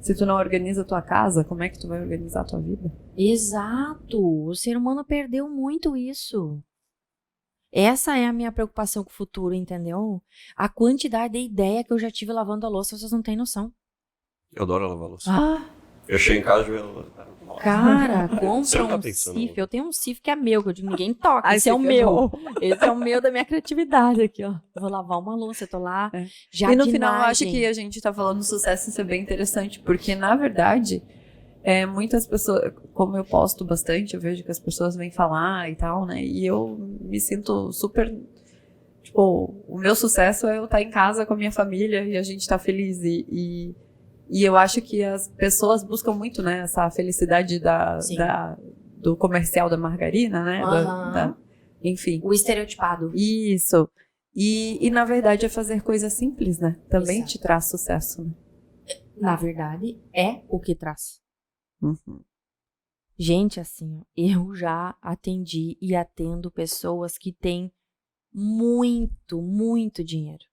Se tu não organiza a tua casa, como é que tu vai organizar a tua vida? Exato! O ser humano perdeu muito isso. Essa é a minha preocupação com o futuro, entendeu? A quantidade de ideia que eu já tive lavando a louça, vocês não têm noção. Eu adoro lavar louça. Ah! Eu chego em casa e eu... Cara, compra tá um pensando, sif. né? Eu tenho um sif que é meu, que eu digo, ninguém toca. Ai, Esse é o sif é meu. bom. Esse é o meu da minha criatividade aqui, ó. Eu vou lavar uma louça, eu tô lá. É. Já E no final, eu acho que a gente tá falando sucesso, isso é bem interessante, porque, na verdade, muitas pessoas, como eu posto bastante, eu vejo que as pessoas vêm falar e tal, né? E eu me sinto super... Tipo, o meu sucesso é eu estar em casa com a minha família e a gente tá feliz. E eu acho que as pessoas buscam muito, né? Essa felicidade do comercial da margarina, né? Uhum. Enfim. O estereotipado. Isso. E, na verdade, é fazer coisas simples, né? Também Exato. te traz sucesso, né? Na verdade, é o que traz. Uhum. Gente, assim, eu já atendi e atendo pessoas que têm muito, muito dinheiro.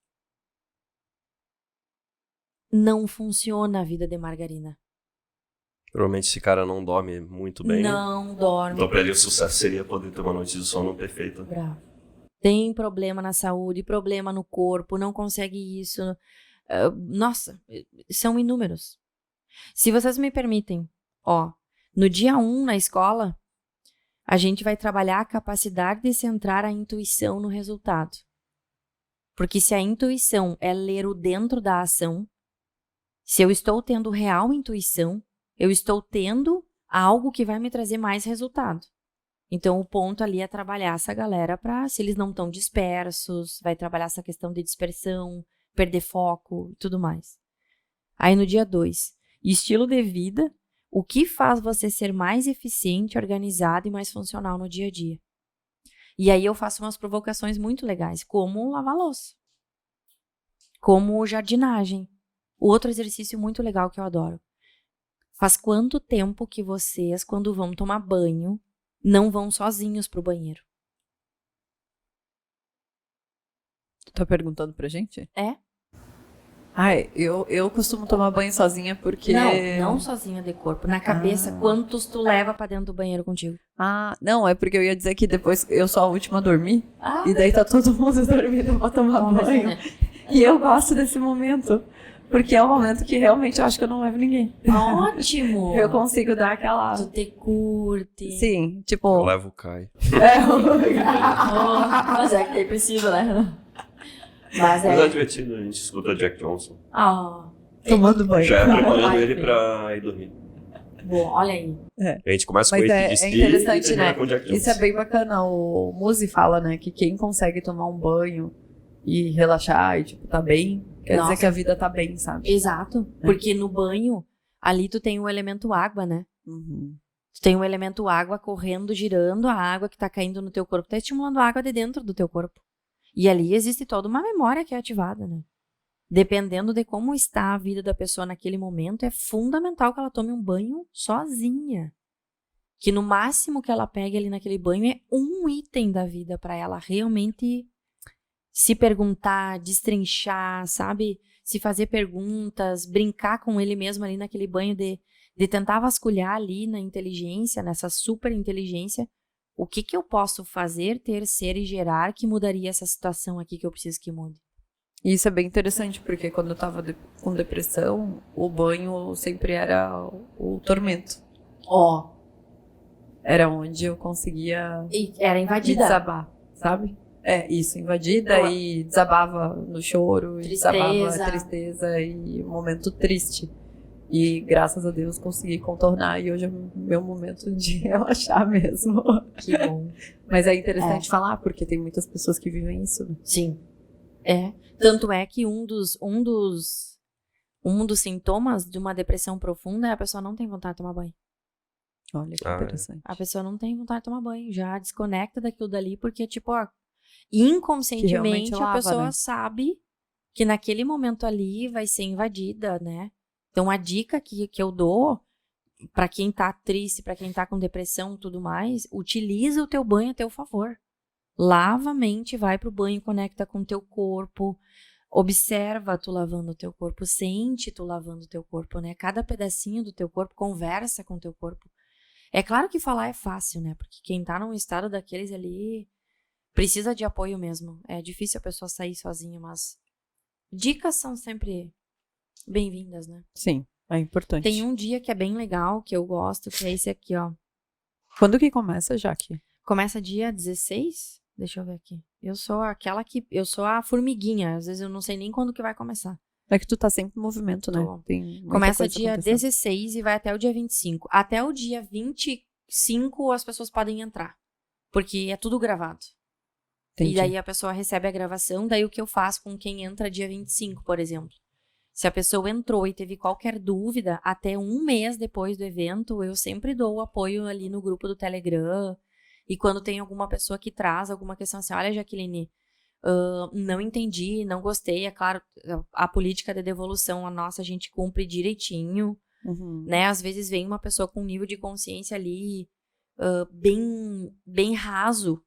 Não funciona a vida de margarina. Provavelmente esse cara não dorme muito bem. Não dorme. Então pra ele o sucesso seria poder ter uma noite de sono perfeita. Bravo. Tem problema na saúde, problema no corpo, não consegue isso. Nossa, são inúmeros. Se vocês me permitem, ó, no dia 1 na escola, a gente vai trabalhar a capacidade de centrar a intuição no resultado. Porque se a intuição é ler o dentro da ação, se eu estou tendo real intuição, eu estou tendo algo que vai me trazer mais resultado. Então, o ponto ali é trabalhar essa galera para, se eles não estão dispersos, vai trabalhar essa questão de dispersão, perder foco e tudo mais. Aí no dia 2, estilo de vida, o que faz você ser mais eficiente, organizado e mais funcional no dia a dia. E aí eu faço umas provocações muito legais, como lavar louça, como jardinagem. Outro exercício muito legal que eu adoro. Faz quanto tempo que vocês, quando vão tomar banho, não vão sozinhos pro banheiro? tá perguntando pra gente? É. Ai, eu costumo tomar banho sozinha porque... Não sozinha de corpo. Na cabeça, quantos tu leva pra dentro do banheiro contigo? Não, é porque eu ia dizer que depois eu sou a última a dormir. E daí tá todo mundo dormindo pra tomar banho. E eu gosto desse momento. Porque é um momento que realmente eu acho que eu não levo ninguém. Ótimo! Eu consigo dar aquela... Tu te curte. Sim, tipo... Eu levo o Kai. Mas é que é possível, né? Mas é divertido, a gente escuta Jack Johnson. Tomando banho. Já preparando ele pra ir dormir. Bom, olha aí. A gente começa com Mas esse é interessante, né? Com Jack Johnson. Isso é bem bacana. O Muzi fala, né, que quem consegue tomar um banho e relaxar e, tipo, tá bem, quer dizer que a vida tá bem, sabe? Exato. Porque no banho, ali tu tem o elemento água, né? Tu tem o elemento água correndo, girando, a água que tá caindo no teu corpo, tá estimulando a água de dentro do teu corpo. E ali existe toda uma memória que é ativada, né? Dependendo de como está a vida da pessoa naquele momento, é fundamental que ela tome um banho sozinha. Que no máximo que ela pegue ali naquele banho é um item da vida para ela realmente se perguntar, destrinchar, sabe? Se fazer perguntas, brincar com ele mesmo ali naquele banho de tentar vasculhar ali na inteligência, nessa super inteligência, o que eu posso fazer, ter, ser e gerar que mudaria essa situação aqui que eu preciso que mude. E isso é bem interessante, porque quando eu tava com depressão, o banho sempre era o tormento. Era onde eu conseguia... Era invadida. Desabar, sabe? Isso, invadida e desabava no choro, e desabava a tristeza e o momento triste. E graças a Deus consegui contornar e hoje é o meu momento de relaxar mesmo. Que bom. Mas é interessante falar, porque tem muitas pessoas que vivem isso, né? Sim. Tanto é que um dos sintomas de uma depressão profunda é a pessoa não tem vontade de tomar banho. Olha que interessante. A pessoa não tem vontade de tomar banho, já desconecta daquilo dali, porque, tipo, inconscientemente a pessoa sabe que naquele momento ali vai ser invadida, né? Então, a dica que eu dou pra quem tá triste, pra quem tá com depressão e tudo mais, utiliza o teu banho a teu favor. Lava a mente, vai pro banho, conecta com o teu corpo, observa tu lavando o teu corpo, sente tu lavando o teu corpo, né? Cada pedacinho do teu corpo, conversa com o teu corpo. É claro que falar é fácil, né? Porque quem tá num estado daqueles ali precisa de apoio mesmo. É difícil a pessoa sair sozinha, mas dicas são sempre bem-vindas, né? Sim, é importante. Tem um dia que é bem legal, que eu gosto, que é esse aqui, ó. Quando que começa, Jaque? Começa dia 16? Deixa eu ver aqui. Eu sou a formiguinha. Às vezes eu não sei nem quando que vai começar. É que tu tá sempre em movimento, né? Começa dia 16 e vai até o dia 25. Até o dia 25 as pessoas podem entrar. Porque é tudo gravado. Entendi. E daí a pessoa recebe a gravação. Daí o que eu faço com quem entra dia 25, por exemplo? Se a pessoa entrou e teve qualquer dúvida, até um mês depois do evento, eu sempre dou o apoio ali no grupo do Telegram. E quando tem alguma pessoa que traz alguma questão assim, olha, Jaqueline, não entendi, não gostei, é claro, a política de devolução, a nossa, a gente cumpre direitinho, né? Às vezes vem uma pessoa com um nível de consciência ali bem raso,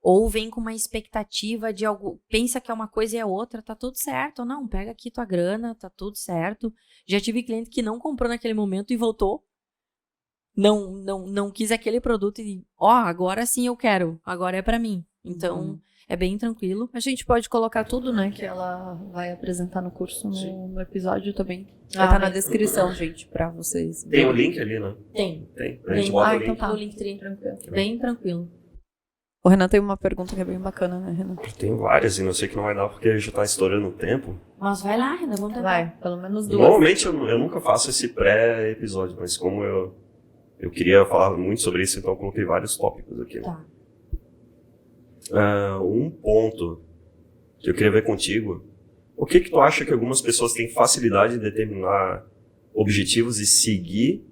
ou vem com uma expectativa de algo, pensa que é uma coisa e é outra, tá tudo certo, não, pega aqui tua grana, tá tudo certo. Já tive cliente que não comprou naquele momento e voltou. Não quis aquele produto e, agora sim eu quero, agora é pra mim. Então, é bem tranquilo. A gente pode colocar tudo, né, que ela vai apresentar no curso, no episódio também. Vai estar na descrição, gente, pra vocês. Tem o link ali, né? Tem. A gente bota o link. Então tá. O link bem tranquilo. O Renan tem uma pergunta que é bem bacana, né, Renan? Tem várias e não sei que não vai dar porque já tá estourando o tempo. Mas vai lá, Renan, vamos tentar. Vai, pelo menos duas. Normalmente eu nunca faço esse pré-episódio, mas como eu queria falar muito sobre isso, então eu coloquei vários tópicos aqui. Né? Tá. Um ponto que eu queria ver contigo. O que tu acha que algumas pessoas têm facilidade de determinar objetivos e seguir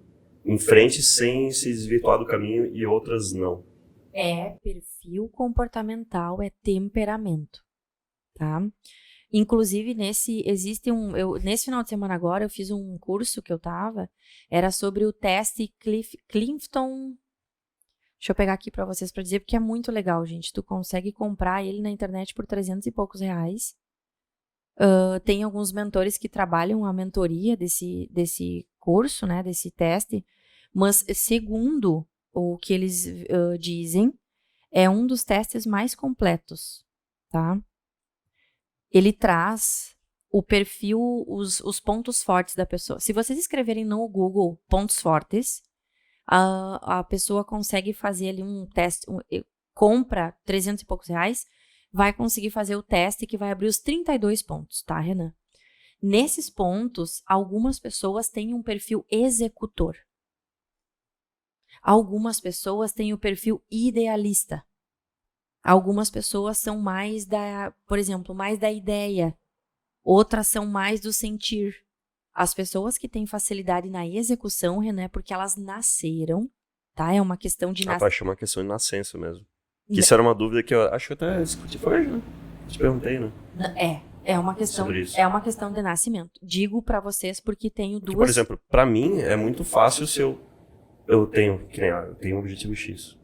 em frente sem se desvirtuar do caminho e outras não? É perfil comportamental, é temperamento, tá? Inclusive, nesse final de semana agora, eu fiz um curso que eu tava, era sobre o teste Clifton, Deixa eu pegar aqui pra vocês pra dizer, porque é muito legal, gente. Tu consegue comprar ele na internet por 300 e poucos reais. Tem alguns mentores que trabalham a mentoria desse curso, né, desse teste, mas segundo o que eles dizem, é um dos testes mais completos, tá? Ele traz o perfil, os pontos fortes da pessoa. Se vocês escreverem no Google pontos fortes, a pessoa consegue fazer ali um teste, compra 300 e poucos reais, vai conseguir fazer o teste que vai abrir os 32 pontos, tá, Renan? Nesses pontos, algumas pessoas têm um perfil executor. Algumas pessoas têm o perfil idealista. Algumas pessoas são mais por exemplo, mais da ideia. Outras são mais do sentir. As pessoas que têm facilidade na execução, Renan, é porque elas nasceram, tá? É uma questão de nascença. Acho uma questão de nascença mesmo. Que isso era uma dúvida que eu acho que eu até discuti hoje, né? Te perguntei, né? É uma questão de nascimento. Digo pra vocês porque tenho duas... Por exemplo, pra mim é muito fácil se eu tenho um objetivo X.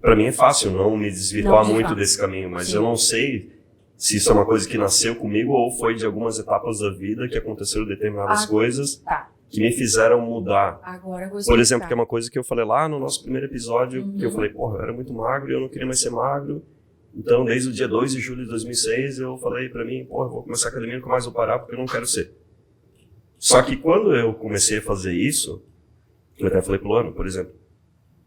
Pra mim é fácil não me desvirtuar muito desse caminho, mas eu não sei se isso é uma coisa que nasceu comigo ou foi de algumas etapas da vida que aconteceram determinadas coisas que me fizeram mudar. Agora eu vou Por exemplo, que é uma coisa que eu falei lá no nosso primeiro episódio, que eu falei, porra, eu era muito magro e eu não queria mais ser magro. Então, desde o dia 2 de julho de 2006, eu falei pra mim, porra, eu vou começar a academia, nunca mais vou parar porque eu não quero ser. Só que quando eu comecei a fazer isso, eu até falei pro Luano, por exemplo,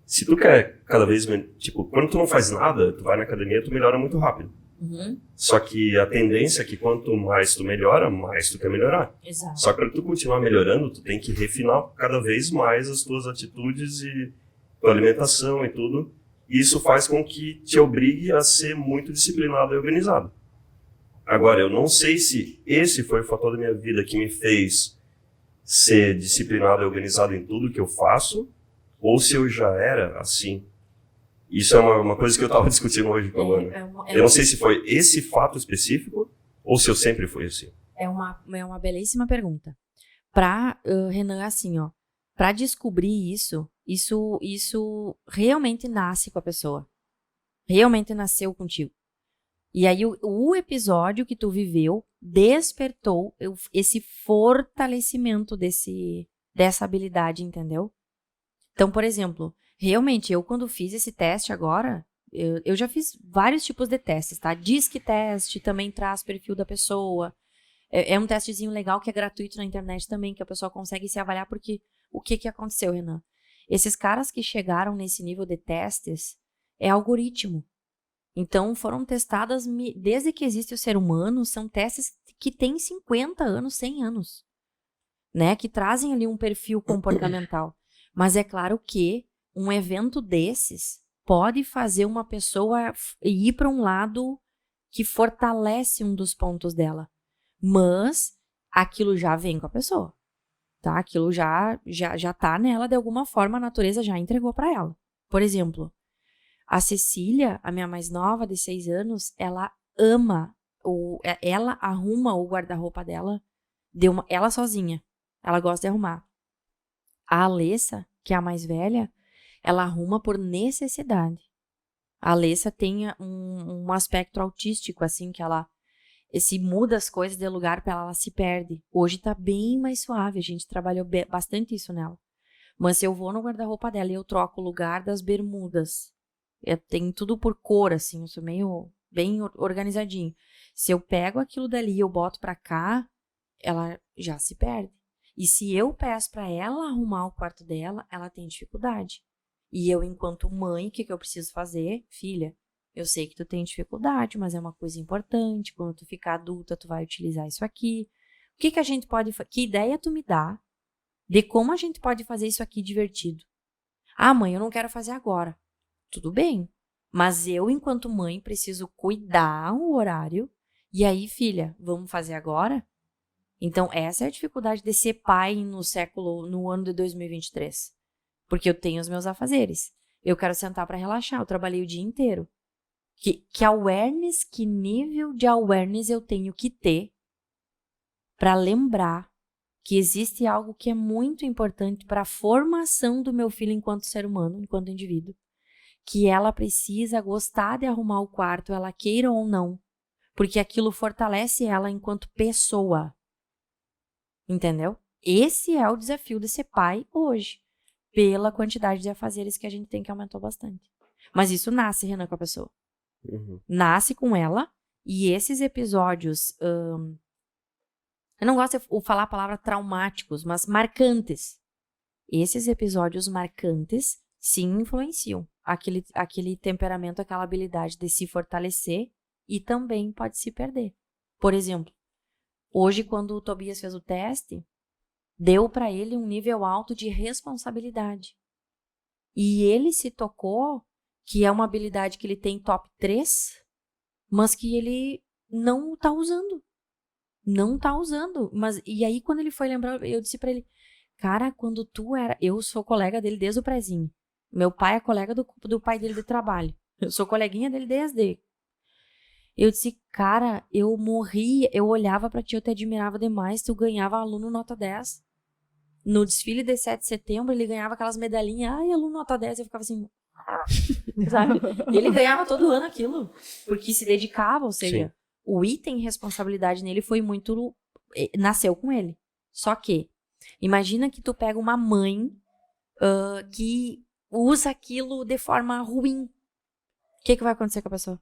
se tu quer cada vez menos, tipo, quando tu não faz nada, tu vai na academia, tu melhora muito rápido. Só que a tendência é que quanto mais tu melhora, mais tu quer melhorar. Exato. Só que para tu continuar melhorando, tu tem que refinar cada vez mais as tuas atitudes e tua alimentação e tudo. E isso faz com que te obrigue a ser muito disciplinado e organizado. Agora, eu não sei se esse foi o fator da minha vida que me fez ser disciplinado e organizado em tudo que eu faço, ou se eu já era assim. Isso é uma coisa que eu estava discutindo hoje com a Luana. Eu não sei se foi esse fato específico ou se eu sempre fui assim. É uma belíssima pergunta. Renan, assim, ó, pra descobrir isso realmente nasce com a pessoa. Realmente nasceu contigo. E aí o episódio que tu viveu despertou esse fortalecimento dessa habilidade, entendeu? Então, por exemplo, realmente, eu quando fiz esse teste agora, eu já fiz vários tipos de testes, tá? Disque teste também traz perfil da pessoa. É um testezinho legal que é gratuito na internet também, que a pessoa consegue se avaliar, porque o que aconteceu, Renan? Esses caras que chegaram nesse nível de testes é algoritmo. Então, foram testadas, desde que existe o ser humano, são testes que têm 50 anos, 100 anos, né? Que trazem ali um perfil comportamental. Mas é claro que um evento desses pode fazer uma pessoa ir para um lado que fortalece um dos pontos dela. Mas aquilo já vem com a pessoa, tá? Aquilo já tá nela de alguma forma, a natureza já entregou para ela. Por exemplo, a Cecília, a minha mais nova, de 6 anos, ela ama, ela arruma o guarda-roupa dela, ela sozinha. Ela gosta de arrumar. A Alessa, que é a mais velha, ela arruma por necessidade. A Alessa tem um aspecto autístico, assim, que ela se muda as coisas de lugar para ela se perde. Hoje tá bem mais suave, a gente trabalhou bastante isso nela. Mas se eu vou no guarda-roupa dela e eu troco o lugar das bermudas, tem tudo por cor, assim, eu sou meio bem organizadinho. Se eu pego aquilo dali e eu boto pra cá, ela já se perde. E se eu peço para ela arrumar o quarto dela, ela tem dificuldade. E eu, enquanto mãe, o que eu preciso fazer? Filha, eu sei que tu tem dificuldade, mas é uma coisa importante. Quando tu ficar adulta, tu vai utilizar isso aqui. O que a gente pode fazer? Que ideia tu me dá de como a gente pode fazer isso aqui divertido? Ah, mãe, eu não quero fazer agora. Tudo bem. Mas eu, enquanto mãe, preciso cuidar o horário. E aí, filha, vamos fazer agora? Então, essa é a dificuldade de ser pai no ano de 2023. Porque eu tenho os meus afazeres. Eu quero sentar para relaxar, eu trabalhei o dia inteiro. Que nível de awareness eu tenho que ter para lembrar que existe algo que é muito importante para a formação do meu filho enquanto ser humano, enquanto indivíduo, que ela precisa gostar de arrumar o quarto, ela queira ou não, porque aquilo fortalece ela enquanto pessoa. Entendeu? Esse é o desafio de ser pai hoje, pela quantidade de afazeres que a gente tem, que aumentou bastante. Mas isso nasce, Renan, com a pessoa. Nasce com ela, e esses episódios, eu não gosto de falar a palavra traumáticos, mas marcantes. Esses episódios marcantes, sim, influenciam aquele temperamento, aquela habilidade de se fortalecer, e também pode se perder. Por exemplo, hoje, quando o Tobias fez o teste, deu para ele um nível alto de responsabilidade. E ele se tocou que é uma habilidade que ele tem top 3, mas que ele não tá usando. Não tá usando. E aí, quando ele foi lembrar, eu disse para ele, cara, quando tu era... Eu sou colega dele desde o prézinho. Meu pai é colega do pai dele de trabalho. Eu sou coleguinha dele desde... Eu disse, cara, eu morria, eu olhava pra ti, eu te admirava demais, tu ganhava aluno nota 10. No desfile de 7 de setembro, ele ganhava aquelas medalhinhas, ai, aluno nota 10, eu ficava assim, sabe? Ele ganhava todo ano aquilo, porque se dedicava, ou seja, sim, o item responsabilidade nele foi muito, nasceu com ele. Só que, imagina que tu pega uma mãe que usa aquilo de forma ruim. O que vai acontecer com a pessoa?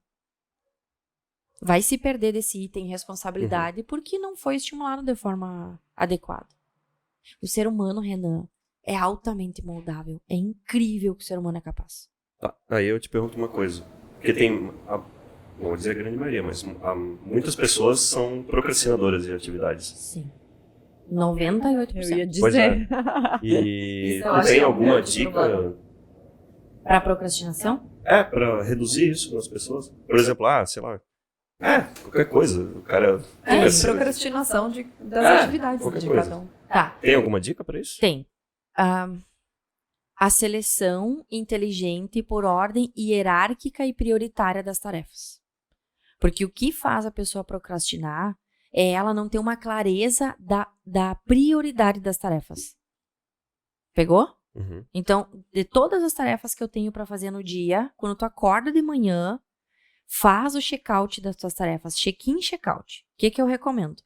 Vai se perder desse item responsabilidade porque não foi estimulado de forma adequada. O ser humano, Renan, é altamente moldável. É incrível o que o ser humano é capaz. Tá, aí eu te pergunto uma coisa. Porque tem, vou dizer a grande maioria, mas muitas pessoas são procrastinadoras de atividades. Sim. 98%. Eu ia dizer. Pois é. E tu tem alguma dica... Para procrastinação? Para reduzir isso nas pessoas. Por exemplo, sei lá, qualquer coisa. O cara... procrastinação das atividades de cada um. Tá. Tem alguma dica para isso? Tem. A seleção inteligente por ordem hierárquica e prioritária das tarefas. Porque o que faz a pessoa procrastinar é ela não ter uma clareza da prioridade das tarefas. Pegou? Então, de todas as tarefas que eu tenho para fazer no dia, quando tu acorda de manhã, faz o check-out das tuas tarefas. Check-in, check-out. O que eu recomendo?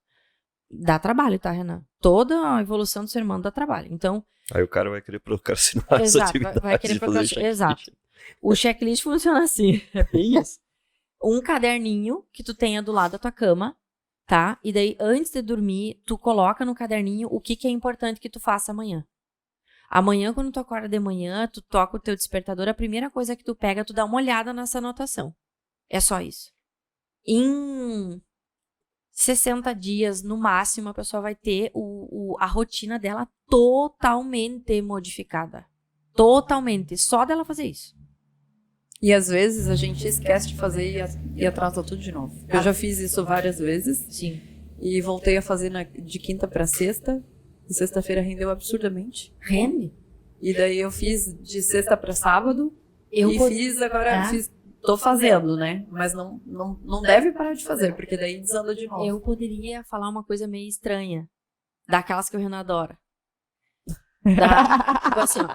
Dá trabalho, tá, Renan? Toda a evolução do ser humano dá trabalho. Então... Aí o cara vai querer procrastinar essa atividade. Vai querer procrastinar. Exato. O checklist funciona assim. É isso. Um caderninho que tu tenha do lado da tua cama, tá? E daí, antes de dormir, tu coloca no caderninho o que é importante que tu faça amanhã. Amanhã, quando tu acorda de manhã, tu toca o teu despertador, a primeira coisa que tu pega, tu dá uma olhada nessa anotação. É só isso. Em 60 dias, no máximo, a pessoa vai ter a rotina dela totalmente modificada. Totalmente. Só dela fazer isso. E às vezes a gente esquece de fazer e atrasa tudo de novo. Eu já fiz isso várias vezes. Sim. E voltei a fazer de quinta para sexta. E sexta-feira rendeu absurdamente. Rende? E daí eu fiz de sexta para sábado. Fiz agora... Tô fazendo, né? Mas não deve parar de fazer, porque daí desanda de novo. Eu poderia falar uma coisa meio estranha. Daquelas que o Renan adora. Tipo assim, ó.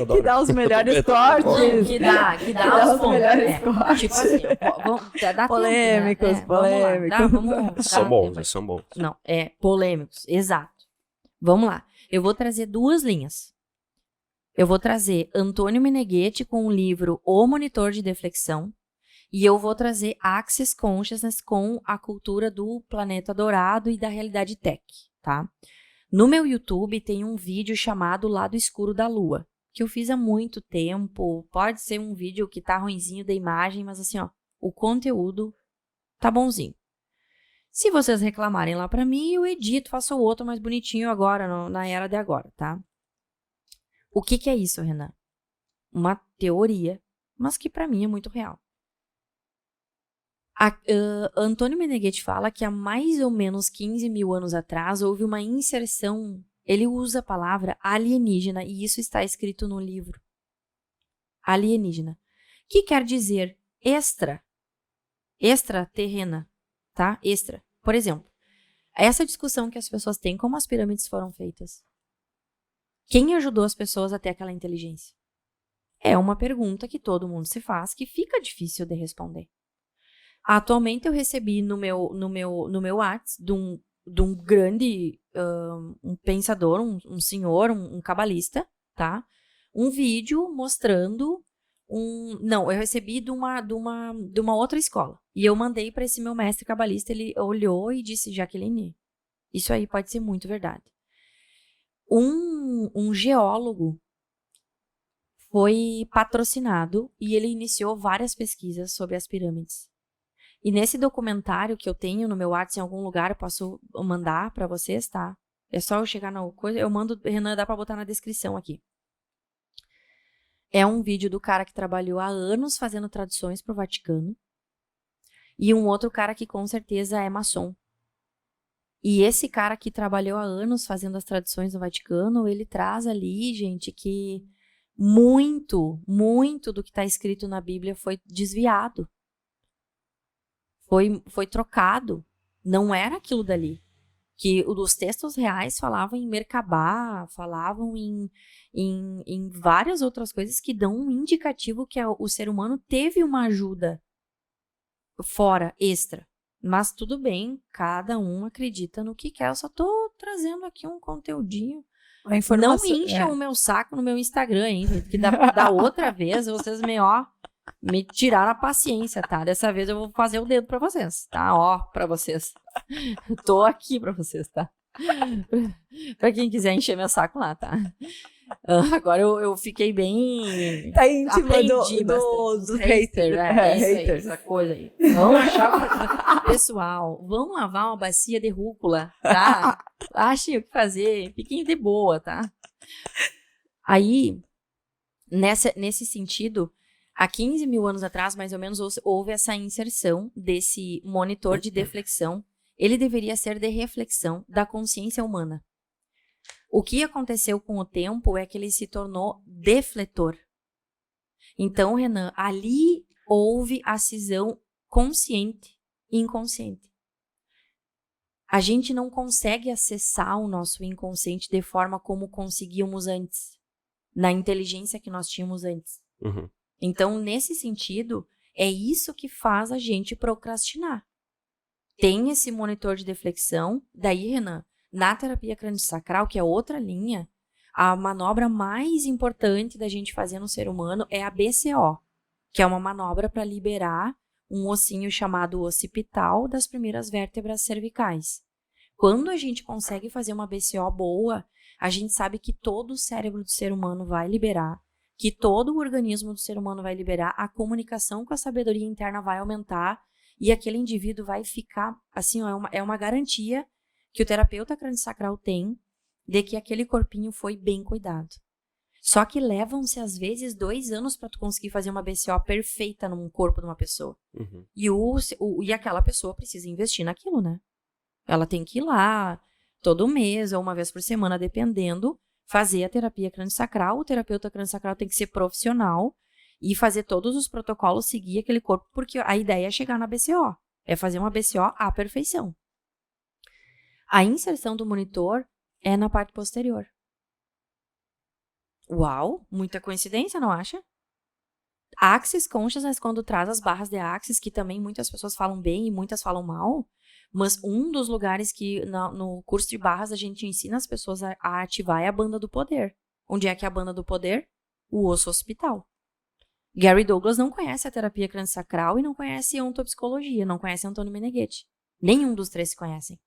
Que dá os melhores cortes. Que dá os melhores cortes. Tipo assim, dá polêmicos, tempo, né? Polêmicos. São bons, são bons. Não, polêmicos, exato. Vamos lá. Eu vou trazer 2 linhas. Eu vou trazer Antônio Meneghetti com o livro O Monitor de Deflexão. E eu vou trazer Access Consciousness com a cultura do planeta dourado e da realidade tech, tá? No meu YouTube tem um vídeo chamado Lado Escuro da Lua, que eu fiz há muito tempo. Pode ser um vídeo que tá ruinzinho da imagem, mas assim, ó, o conteúdo tá bonzinho. Se vocês reclamarem lá pra mim, eu edito, faço o outro mais bonitinho agora, na era de agora, tá? O que é isso, Renan? Uma teoria, mas que pra mim é muito real. Antônio Meneghetti fala que há mais ou menos 15 mil anos atrás houve uma inserção, ele usa a palavra alienígena, e isso está escrito no livro. Alienígena. Que quer dizer extraterrena, tá? Extra. Por exemplo, Essa discussão que as pessoas têm, como as pirâmides foram feitas? Quem ajudou as pessoas a ter aquela inteligência? É uma pergunta que todo mundo se faz, que fica difícil de responder. Atualmente eu recebi no meu WhatsApp de um grande um pensador, um senhor, um cabalista, tá? Um vídeo mostrando Não, eu recebi de uma outra escola. E eu mandei para esse meu mestre cabalista, ele olhou e disse, Jaqueline, isso aí pode ser muito verdade. Um geólogo foi patrocinado e ele iniciou várias pesquisas sobre as pirâmides. E nesse documentário que eu tenho no meu WhatsApp em algum lugar, eu posso mandar para vocês, tá? É só eu chegar na coisa, eu mando, Renan, dá para botar na descrição aqui. É um vídeo do cara que trabalhou há anos fazendo traduções pro Vaticano. E um outro cara que com certeza é maçom. E esse cara que trabalhou há anos fazendo as traduções no Vaticano, ele traz ali, gente, que muito do que está escrito na Bíblia foi desviado. Foi trocado. Não era aquilo dali. Que os textos reais falavam em Merkabah, falavam em várias outras coisas que dão um indicativo que o ser humano teve uma ajuda fora, extra. Mas tudo bem, cada um acredita no que quer. Eu só tô trazendo aqui um conteúdinho. Não encha o meu saco no meu Instagram, hein, gente? Que da outra vez vocês me tiraram a paciência, tá? Dessa vez eu vou fazer o dedo pra vocês, tá? Ó, pra vocês. Tô aqui pra vocês, tá? Pra quem quiser encher meu saco lá, tá? Agora eu fiquei bem... Tá íntimo do hater, essa coisa aí. Vamos achar... Pessoal, vamos lavar uma bacia de rúcula, tá? Achem o que fazer, fiquem de boa, tá? Aí, nesse sentido... Há 15 mil anos atrás, mais ou menos, houve essa inserção desse monitor de deflexão. Ele deveria ser de reflexão da consciência humana. O que aconteceu com o tempo é que ele se tornou defletor. Então, Renan, ali houve a cisão consciente e inconsciente. A gente não consegue acessar o nosso inconsciente de forma como conseguíamos antes, na inteligência que nós tínhamos antes. Uhum. Então, nesse sentido, é isso que faz a gente procrastinar. Tem esse monitor de deflexão, daí, Renan, na terapia crânio-sacral, que é outra linha, a manobra mais importante da gente fazer no ser humano é a BCO, que é uma manobra para liberar um ossinho chamado occipital das primeiras vértebras cervicais. Quando a gente consegue fazer uma BCO boa, a gente sabe que todo o cérebro do ser humano vai liberar, que todo o organismo do ser humano vai liberar, a comunicação com a sabedoria interna vai aumentar e aquele indivíduo vai ficar, assim, ó, é uma garantia que o terapeuta crânio-sacral tem de que aquele corpinho foi bem cuidado. Só que levam-se, às vezes, 2 anos para tu conseguir fazer uma BCO perfeita num corpo de uma pessoa. Uhum. E aquela pessoa precisa investir naquilo, né? Ela tem que ir lá todo mês ou uma vez por semana, dependendo, fazer a terapia crânio-sacral. O terapeuta crânio-sacral tem que ser profissional e fazer todos os protocolos, seguir aquele corpo, porque a ideia é chegar na BCO. É fazer uma BCO à perfeição. A inserção do monitor é na parte posterior. Uau, muita coincidência, não acha? Axis Consciousness, quando traz as barras de Axis, que também muitas pessoas falam bem e muitas falam mal, mas um dos lugares que no curso de barras a gente ensina as pessoas a ativar é a banda do poder. Onde é que é a banda do poder? O osso occipital. Gary Douglas não conhece a terapia crânio-sacral e não conhece a ontopsicologia, não conhece Antônio Meneghetti. Nenhum dos 3 se conhecem.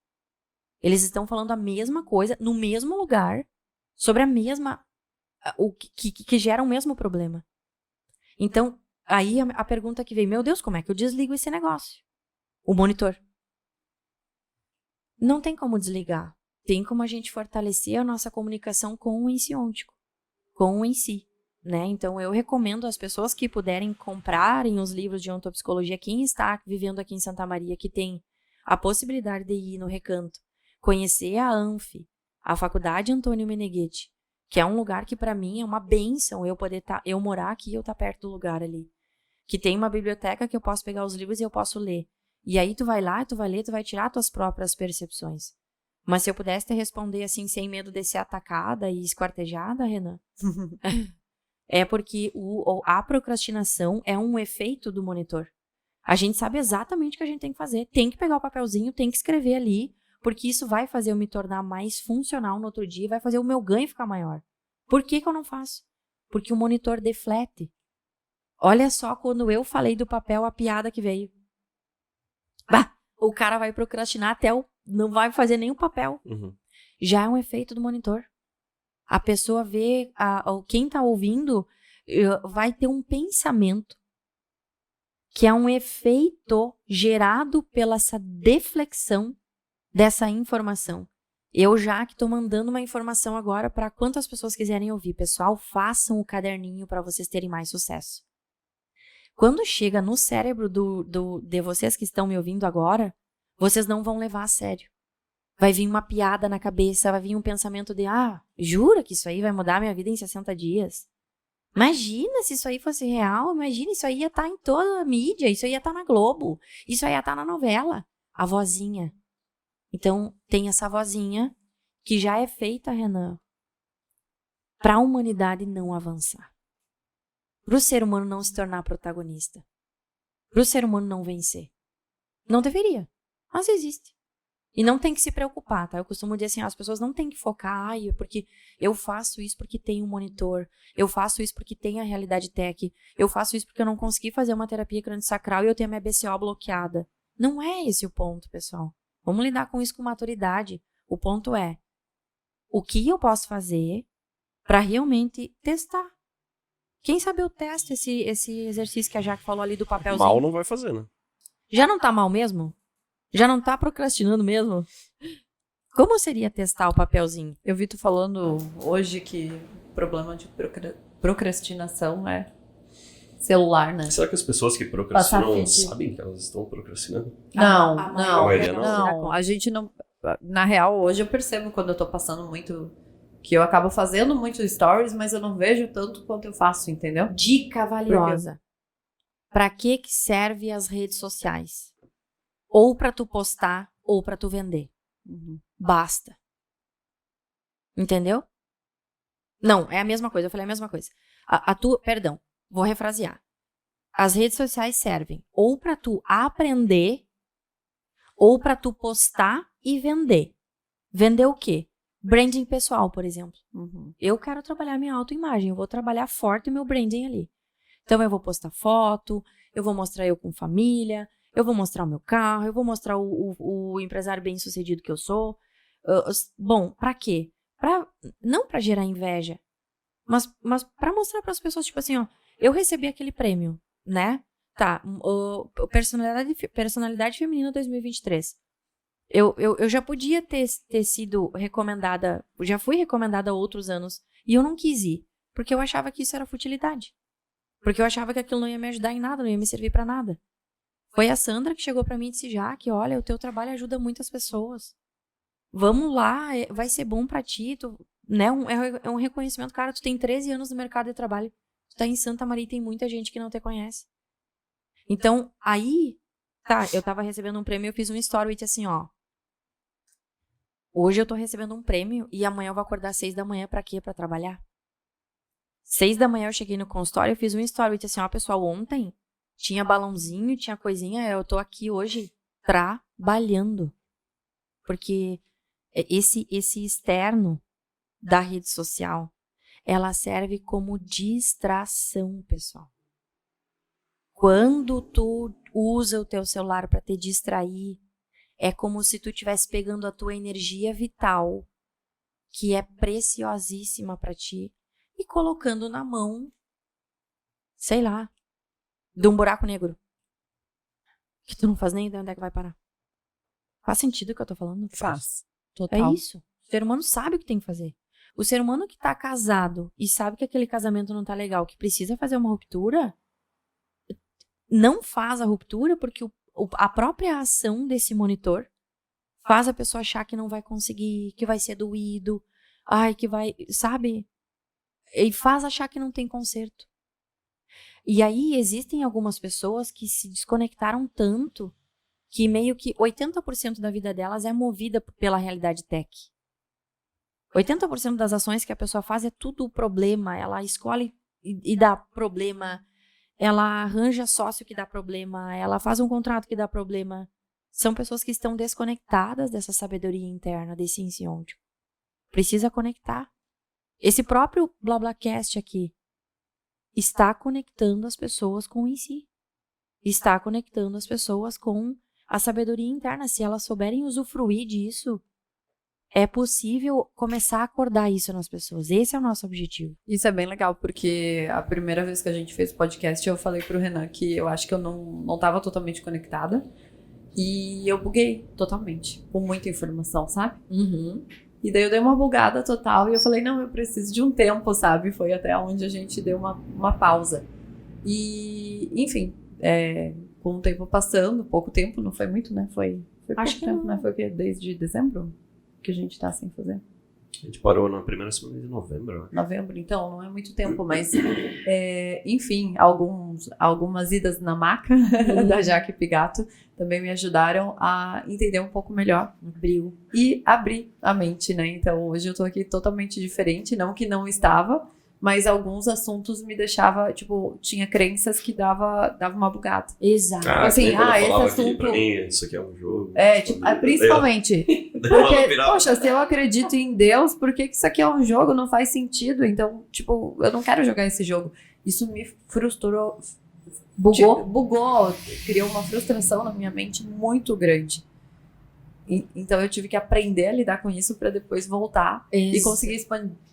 Eles estão falando a mesma coisa, no mesmo lugar, sobre a mesma... o que gera o mesmo problema. Então, aí a pergunta que veio, meu Deus, como é que eu desligo esse negócio? O monitor. Não tem como desligar. Tem como a gente fortalecer a nossa comunicação com o ensiôntico, com o em si, né? Então, eu recomendo às pessoas que puderem comprarem os livros de ontopsicologia, quem está vivendo aqui em Santa Maria, que tem a possibilidade de ir no Recanto, conhecer a ANF, a Faculdade Antônio Meneghetti, que é um lugar que para mim é uma bênção eu morar aqui e eu estar perto do lugar ali. Que tem uma biblioteca que eu posso pegar os livros e eu posso ler. E aí tu vai lá, tu vai ler, tu vai tirar tuas próprias percepções. Mas se eu pudesse te responder assim, sem medo de ser atacada e esquartejada, Renan, é porque a procrastinação é um efeito do monitor. A gente sabe exatamente o que a gente tem que fazer. Tem que pegar o papelzinho, tem que escrever ali, porque isso vai fazer eu me tornar mais funcional no outro dia, vai fazer o meu ganho ficar maior. Por que eu não faço? Porque o monitor deflete. Olha só quando eu falei do papel, a piada que veio. Bah, o cara vai procrastinar até não vai fazer nenhum papel. Uhum. Já é um efeito do monitor. A pessoa vê, quem tá ouvindo vai ter um pensamento que é um efeito gerado pela essa deflexão dessa informação. Eu já que estou mandando uma informação agora para quantas pessoas quiserem ouvir. Pessoal, façam o caderninho para vocês terem mais sucesso. Quando chega no cérebro de vocês que estão me ouvindo agora, vocês não vão levar a sério. Vai vir uma piada na cabeça, vai vir um pensamento de, jura que isso aí vai mudar minha vida em 60 dias? Imagina se isso aí fosse real, imagina, isso aí ia estar em toda a mídia, isso aí ia estar na Globo, isso aí ia estar na novela. A vozinha. Então, tem essa vozinha que já é feita, Renan, para a humanidade não avançar. Para o ser humano não se tornar protagonista. Para o ser humano não vencer. Não deveria, mas existe. E não tem que se preocupar, tá? Eu costumo dizer assim, as pessoas não têm que focar, porque eu faço isso porque tem um monitor, eu faço isso porque tem a realidade tech, eu faço isso porque eu não consegui fazer uma terapia crânio-sacral e eu tenho a minha BCO bloqueada. Não é esse o ponto, pessoal. Vamos lidar com isso com maturidade. O ponto é, o que eu posso fazer para realmente testar? Quem sabe eu testo esse exercício que a Jaque falou ali do papelzinho. Mal não vai fazer, né? Já não tá mal mesmo? Já não tá procrastinando mesmo? Como seria testar o papelzinho? Eu vi tu falando hoje que o problema de procrastinação é celular, né? Será que as pessoas que procrastinam sabem que elas estão procrastinando? Não. A gente não... Na real, hoje eu percebo quando eu tô passando muito... Que eu acabo fazendo muito stories, mas eu não vejo tanto quanto eu faço, entendeu? Dica valiosa. Pra que serve as redes sociais? Ou pra tu postar, ou pra tu vender. Basta. Entendeu? Não, é a mesma coisa. Eu falei a mesma coisa. Perdão, vou refrasear. As redes sociais servem ou pra tu aprender, ou pra tu postar e vender. Vender o quê? Branding pessoal, por exemplo. Eu quero trabalhar minha autoimagem. Eu vou trabalhar forte o meu branding ali. Então, eu vou postar foto, eu vou mostrar eu com família, eu vou mostrar o meu carro, eu vou mostrar o empresário bem-sucedido que eu sou. Bom, pra quê? Não pra gerar inveja, mas pra mostrar pras pessoas, tipo assim, eu recebi aquele prêmio, né? Tá, personalidade feminina 2023. Eu já podia ter sido recomendada, já fui recomendada há outros anos, e eu não quis ir, porque eu achava que isso era futilidade. Porque eu achava que aquilo não ia me ajudar em nada, não ia me servir pra nada. Foi a Sandra que chegou pra mim e disse, Jaque, olha, o teu trabalho ajuda muitas pessoas. Vamos lá, vai ser bom pra ti, né? É um reconhecimento. Cara, tu tem 13 anos no mercado de trabalho, tu tá em Santa Maria e tem muita gente que não te conhece. Então, aí, eu tava recebendo um prêmio, eu fiz um story assim, hoje eu tô recebendo um prêmio e amanhã eu vou acordar às 6 da manhã pra quê? Pra trabalhar. 6 da manhã eu cheguei no consultório, eu fiz um story assim, pessoal, ontem tinha balãozinho, tinha coisinha, eu tô aqui hoje trabalhando. Porque esse externo da rede social, ela serve como distração, pessoal. Quando tu usa o teu celular para te distrair, é como se tu estivesse pegando a tua energia vital, que é preciosíssima para ti, e colocando na mão, sei lá, de um buraco negro. Que tu não faz nem ideia onde é que vai parar. Faz sentido o que eu tô falando? Faz. Total. É isso. O ser humano sabe o que tem que fazer. O ser humano que tá casado e sabe que aquele casamento não tá legal, que precisa fazer uma ruptura, não faz a ruptura porque a própria ação desse monitor faz a pessoa achar que não vai conseguir, que vai ser doído, que vai, sabe? E faz achar que não tem conserto. E aí existem algumas pessoas que se desconectaram tanto que meio que 80% da vida delas é movida pela realidade tech. 80% das ações que a pessoa faz é tudo problema. Ela escolhe e dá problema. Ela arranja sócio que dá problema. Ela faz um contrato que dá problema. São pessoas que estão desconectadas dessa sabedoria interna, desse ensino. Precisa conectar. Esse próprio BlaBlaCast aqui está conectando as pessoas com o si. Está conectando as pessoas com a sabedoria interna. Se elas souberem usufruir disso, é possível começar a acordar isso nas pessoas. Esse é o nosso objetivo. Isso é bem legal, porque a primeira vez que a gente fez o podcast, eu falei pro Renan que eu acho que eu não estava totalmente conectada. E eu buguei totalmente, com muita informação, sabe? E daí eu dei uma bugada total e eu falei, não, eu preciso de um tempo, sabe? Foi até onde a gente deu uma pausa. E, enfim, com o tempo passando, pouco tempo, não foi muito, né? Foi Acho pouco tempo, não. né? Foi o quê? Desde dezembro que a gente tá sem fazer? A gente parou na primeira semana de novembro, né? Novembro, então, não é muito tempo, mas, enfim, algumas idas na maca da Jaque Pigato também me ajudaram a entender um pouco melhor. Abriu. E abrir a mente, né? Então, hoje eu tô aqui totalmente diferente, não que não estava, mas alguns assuntos me deixava, tipo, tinha crenças que dava uma bugada. Exato. Assim, que nem quando eu esse falava aqui, assunto- pra mim, isso aqui é um jogo. Tipo, principalmente. Porque, poxa, se eu acredito em Deus, por que isso aqui é um jogo? Não faz sentido. Então, tipo, eu não quero jogar esse jogo. Isso me frustrou. Bugou. Criou uma frustração na minha mente muito grande. Então, eu tive que aprender a lidar com isso pra depois voltar e conseguir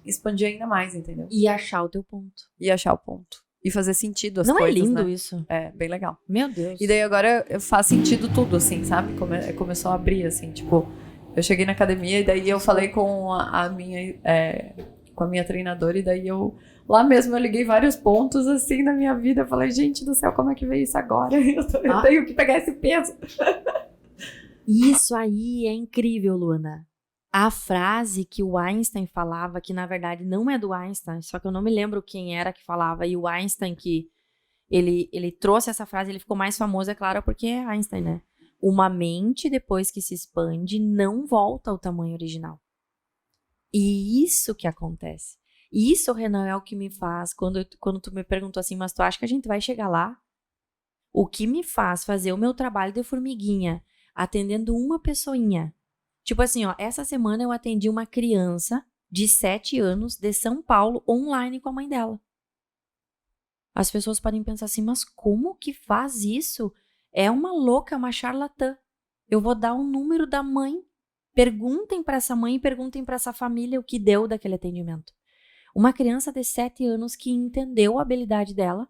expandir ainda mais, entendeu? E achar o teu ponto. E achar o ponto. E fazer sentido as Não coisas, é lindo né? isso? É, bem legal. Meu Deus. E daí agora faz sentido tudo, assim, sabe? Começou a abrir, assim, tipo... Eu cheguei na academia e daí eu falei com a minha treinadora e daí lá mesmo eu liguei vários pontos, assim, na minha vida. Eu falei, gente do céu, como é que veio isso agora? Eu tenho que pegar esse peso. Isso aí é incrível, Luana. A frase que o Einstein falava, que na verdade não é do Einstein, só que eu não me lembro quem era que falava, e o Einstein que ele trouxe essa frase, ele ficou mais famoso, é claro, porque é Einstein, né? Uma mente, depois que se expande, não volta ao tamanho original. E isso que acontece. Isso, Renan, é o que me faz, quando tu me perguntou assim, mas tu acha que a gente vai chegar lá? O que me faz fazer o meu trabalho de formiguinha, atendendo uma pessoinha. Tipo assim, ó, essa semana eu atendi uma criança de 7 anos de São Paulo online com a mãe dela. As pessoas podem pensar assim, mas como que faz isso? É uma louca, uma charlatã. Eu vou dar o número da mãe. Perguntem para essa mãe, perguntem para essa família o que deu daquele atendimento. Uma criança de 7 anos que entendeu a habilidade dela,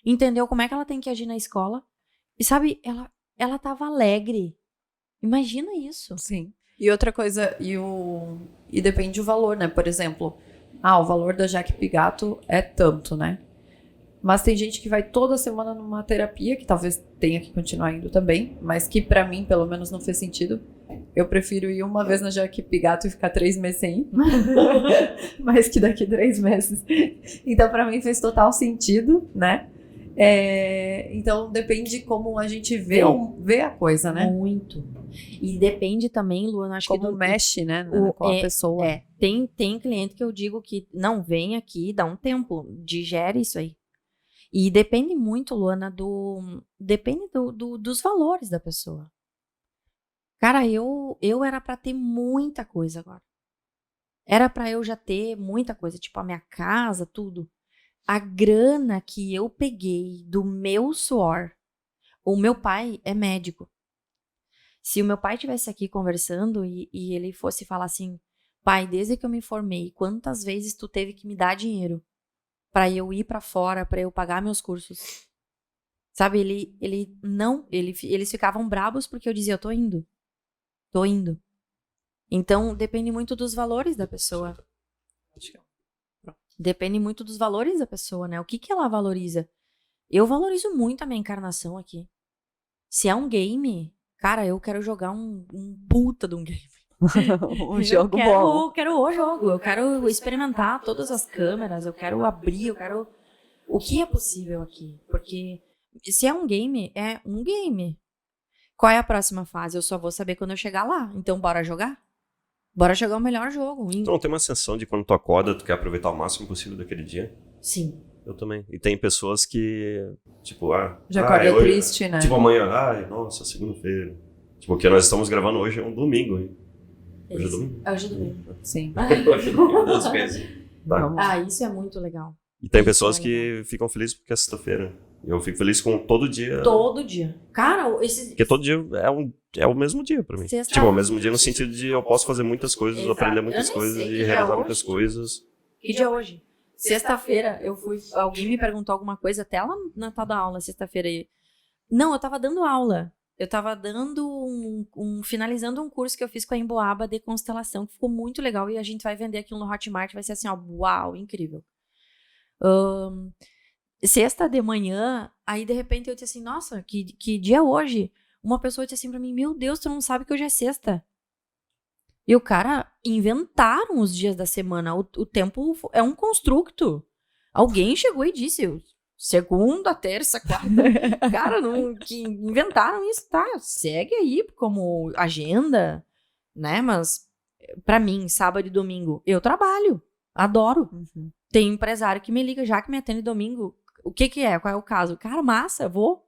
entendeu como é que ela tem que agir na escola. E sabe, ela tava alegre. Imagina isso. Sim. E outra coisa, e depende do valor, né? Por exemplo, o valor da Jaque Pigato é tanto, né? Mas tem gente que vai toda semana numa terapia, que talvez tenha que continuar indo também, mas que pra mim, pelo menos, não fez sentido. Eu prefiro ir uma vez na Jaque Pigato e ficar 3 meses sem ir, mas que daqui 3 meses. Então, pra mim, fez total sentido, né? Então, depende de como a gente vê a coisa, né? Muito. E depende também, Luana, acho como que mexe, né? Com a pessoa. Tem cliente que eu digo que não, vem aqui, dá um tempo, digere isso aí. E depende muito, Luana, depende dos valores da pessoa. Cara, eu era pra ter muita coisa agora. Era pra eu já ter muita coisa, tipo a minha casa, tudo. A grana que eu peguei do meu suor. O meu pai é médico. Se o meu pai estivesse aqui conversando e ele fosse falar assim, pai, desde que eu me formei, quantas vezes tu teve que me dar dinheiro pra eu ir pra fora, pra eu pagar meus cursos? Sabe, eles ficavam brabos porque eu dizia, eu tô indo. Tô indo. Então, depende muito dos valores da pessoa. Depende muito dos valores da pessoa, né? O que ela valoriza? Eu valorizo muito a minha encarnação aqui. Se é um game, cara, eu quero jogar um puta de um game. Jogo bom. Eu quero o jogo, eu quero experimentar todas as câmeras, eu quero abrir, eu quero... O que é possível aqui? Porque se é um game, é um game. Qual é a próxima fase? Eu só vou saber quando eu chegar lá. Então, bora jogar? Bora jogar o melhor jogo. Tu não tem uma sensação de quando tu acorda, tu quer aproveitar o máximo possível daquele dia? Sim. Eu também. E tem pessoas que, tipo, já acorda hoje, triste, né? Tipo, amanhã, nossa, segunda-feira. Tipo, porque nós estamos gravando hoje é um domingo, hein? Hoje é domingo. Hoje é domingo. Sim. Hoje é domingo, Deus vezes. Tá. Isso é muito legal. E tem pessoas que ficam felizes porque é sexta-feira. Eu fico feliz com todo dia. Todo dia. Cara, Porque todo dia é o mesmo dia pra mim. Tipo, o mesmo dia no sentido de eu posso fazer muitas coisas, aprender muitas coisas e realizar muitas coisas. Que dia é hoje? Sexta-feira, alguém me perguntou alguma coisa até lá na tal da aula, sexta-feira. Não, eu tava dando aula. Eu tava dando finalizando um curso que eu fiz com a Emboaba de constelação, que ficou muito legal, e a gente vai vender aquilo no Hotmart, vai ser assim, ó, uau, incrível. Sexta de manhã, aí de repente eu disse assim, nossa, que dia é hoje? Uma pessoa disse assim pra mim, meu Deus, tu não sabe que hoje é sexta. E o cara, inventaram os dias da semana. O tempo é um construto. Alguém chegou e disse, segunda, terça, quarta. Cara, que inventaram isso, tá? Segue aí como agenda, né? Mas, pra mim, sábado e domingo, eu trabalho. Adoro. Uhum. Tem empresário que me liga, já que me atende domingo. O que é? Qual é o caso? Cara, massa, vou.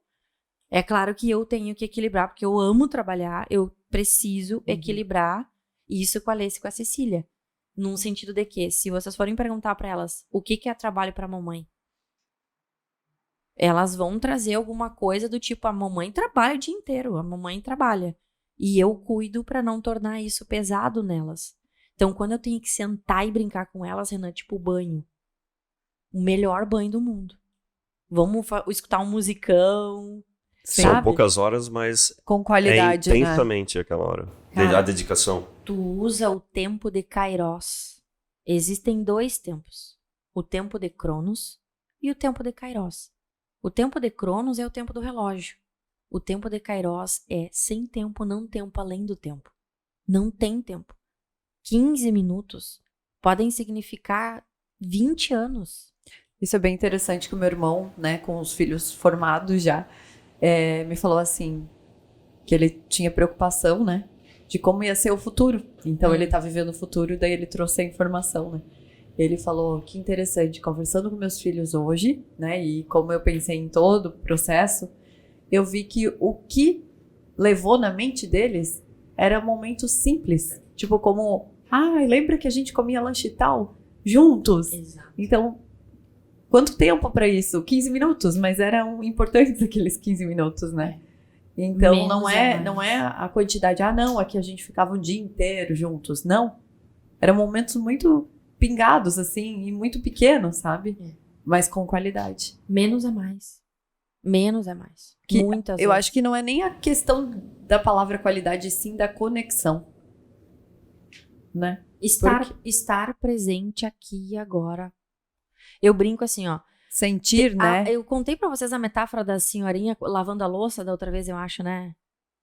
É claro que eu tenho que equilibrar, porque eu amo trabalhar, eu preciso equilibrar isso com a Alessia e com a Cecília. Num sentido de que, se vocês forem perguntar pra elas o que é trabalho pra mamãe, elas vão trazer alguma coisa do tipo, a mamãe trabalha o dia inteiro, a mamãe trabalha. E eu cuido pra não tornar isso pesado nelas. Então, quando eu tenho que sentar e brincar com elas, Renan, tipo banho. O melhor banho do mundo. Vamos escutar um musicão. São sabe? poucas horas, mas com qualidade, é intensamente aquela hora. Cara, a dedicação. Tu usa o tempo de Kairos. Existem 2 tempos. O tempo de Cronos e o tempo de Kairos. O tempo de Cronos é o tempo do relógio. O tempo de Kairos é sem tempo, não tempo além do tempo. Não tem tempo. 15 minutos podem significar 20 anos. Isso é bem interessante que o meu irmão, né, com os filhos formados já, me falou assim, que ele tinha preocupação, né, de como ia ser o futuro. Então ele tá vivendo o futuro, daí ele trouxe a informação, né. Ele falou, que interessante, conversando com meus filhos hoje, né, e como eu pensei em todo o processo, eu vi que o que levou na mente deles era momentos simples, tipo como, lembra que a gente comia lanche tal juntos? Exato. Então, quanto tempo para isso? 15 minutos, mas eram importantes aqueles 15 minutos, né? Então, Menos não é a quantidade, não, aqui a gente ficava o dia inteiro juntos, não. Eram momentos muito pingados, assim, e muito pequenos, sabe? Mas com qualidade. Menos é mais. Menos é mais. Muitas eu vezes. acho que não é nem a questão da palavra qualidade, sim da conexão, né? Estar presente aqui e agora. Eu brinco assim, ó. Sentir, né? Eu contei pra vocês a metáfora da senhorinha lavando a louça da outra vez, eu acho, né?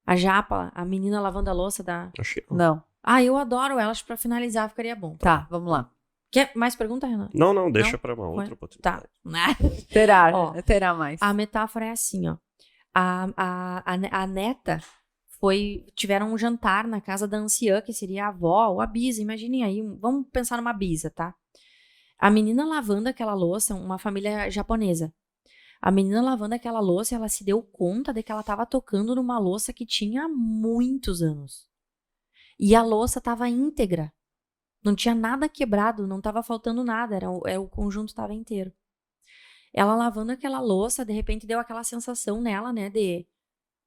A japa, a menina lavando a louça da... Não. Eu adoro elas, pra finalizar ficaria bom. Tá, vamos lá. Quer mais pergunta, Renan? Não, deixa pra uma outra oportunidade. Tá. Terá mais. A metáfora é assim, ó. A neta tiveram um jantar na casa da anciã, que seria a avó ou a bisa, imaginem aí, vamos pensar numa bisa, tá? A menina lavando aquela louça, uma família japonesa. A menina lavando aquela louça, ela se deu conta de que ela estava tocando numa louça que tinha muitos anos. E a louça estava íntegra. Não tinha nada quebrado, não estava faltando nada, o conjunto estava inteiro. Ela lavando aquela louça, de repente deu aquela sensação nela, né, de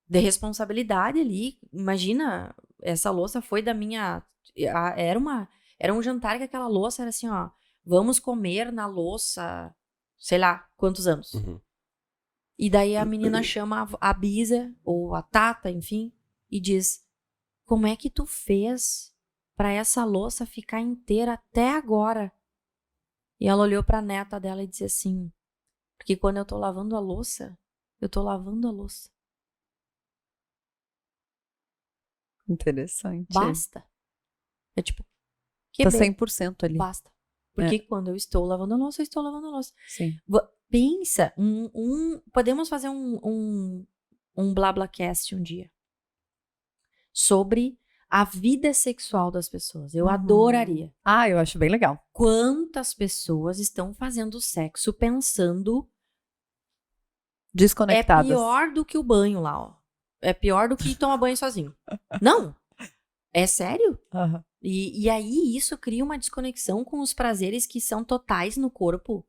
responsabilidade ali. Imagina, essa louça foi da minha... Era um jantar que aquela louça era assim, ó, vamos comer na louça, sei lá, quantos anos. Uhum. E daí a menina chama a bisa, ou a Tata, enfim, e diz, como é que tu fez pra essa louça ficar inteira até agora? E ela olhou pra neta dela e disse assim, porque quando eu tô lavando a louça, eu tô lavando a louça. Interessante. Basta. É tipo, tá 100% ali. Basta. Porque quando eu estou lavando a louça, eu estou lavando a louça. Sim. Pensa, podemos fazer um BlaBlaCast um dia. sobre a vida sexual das pessoas. Eu adoraria. Ah, eu acho bem legal. Quantas pessoas estão fazendo sexo pensando... Desconectadas. É pior do que o banho lá, ó. É pior do que tomar banho sozinho. Não. É sério? Uhum. E aí isso cria uma desconexão com os prazeres que são totais no corpo.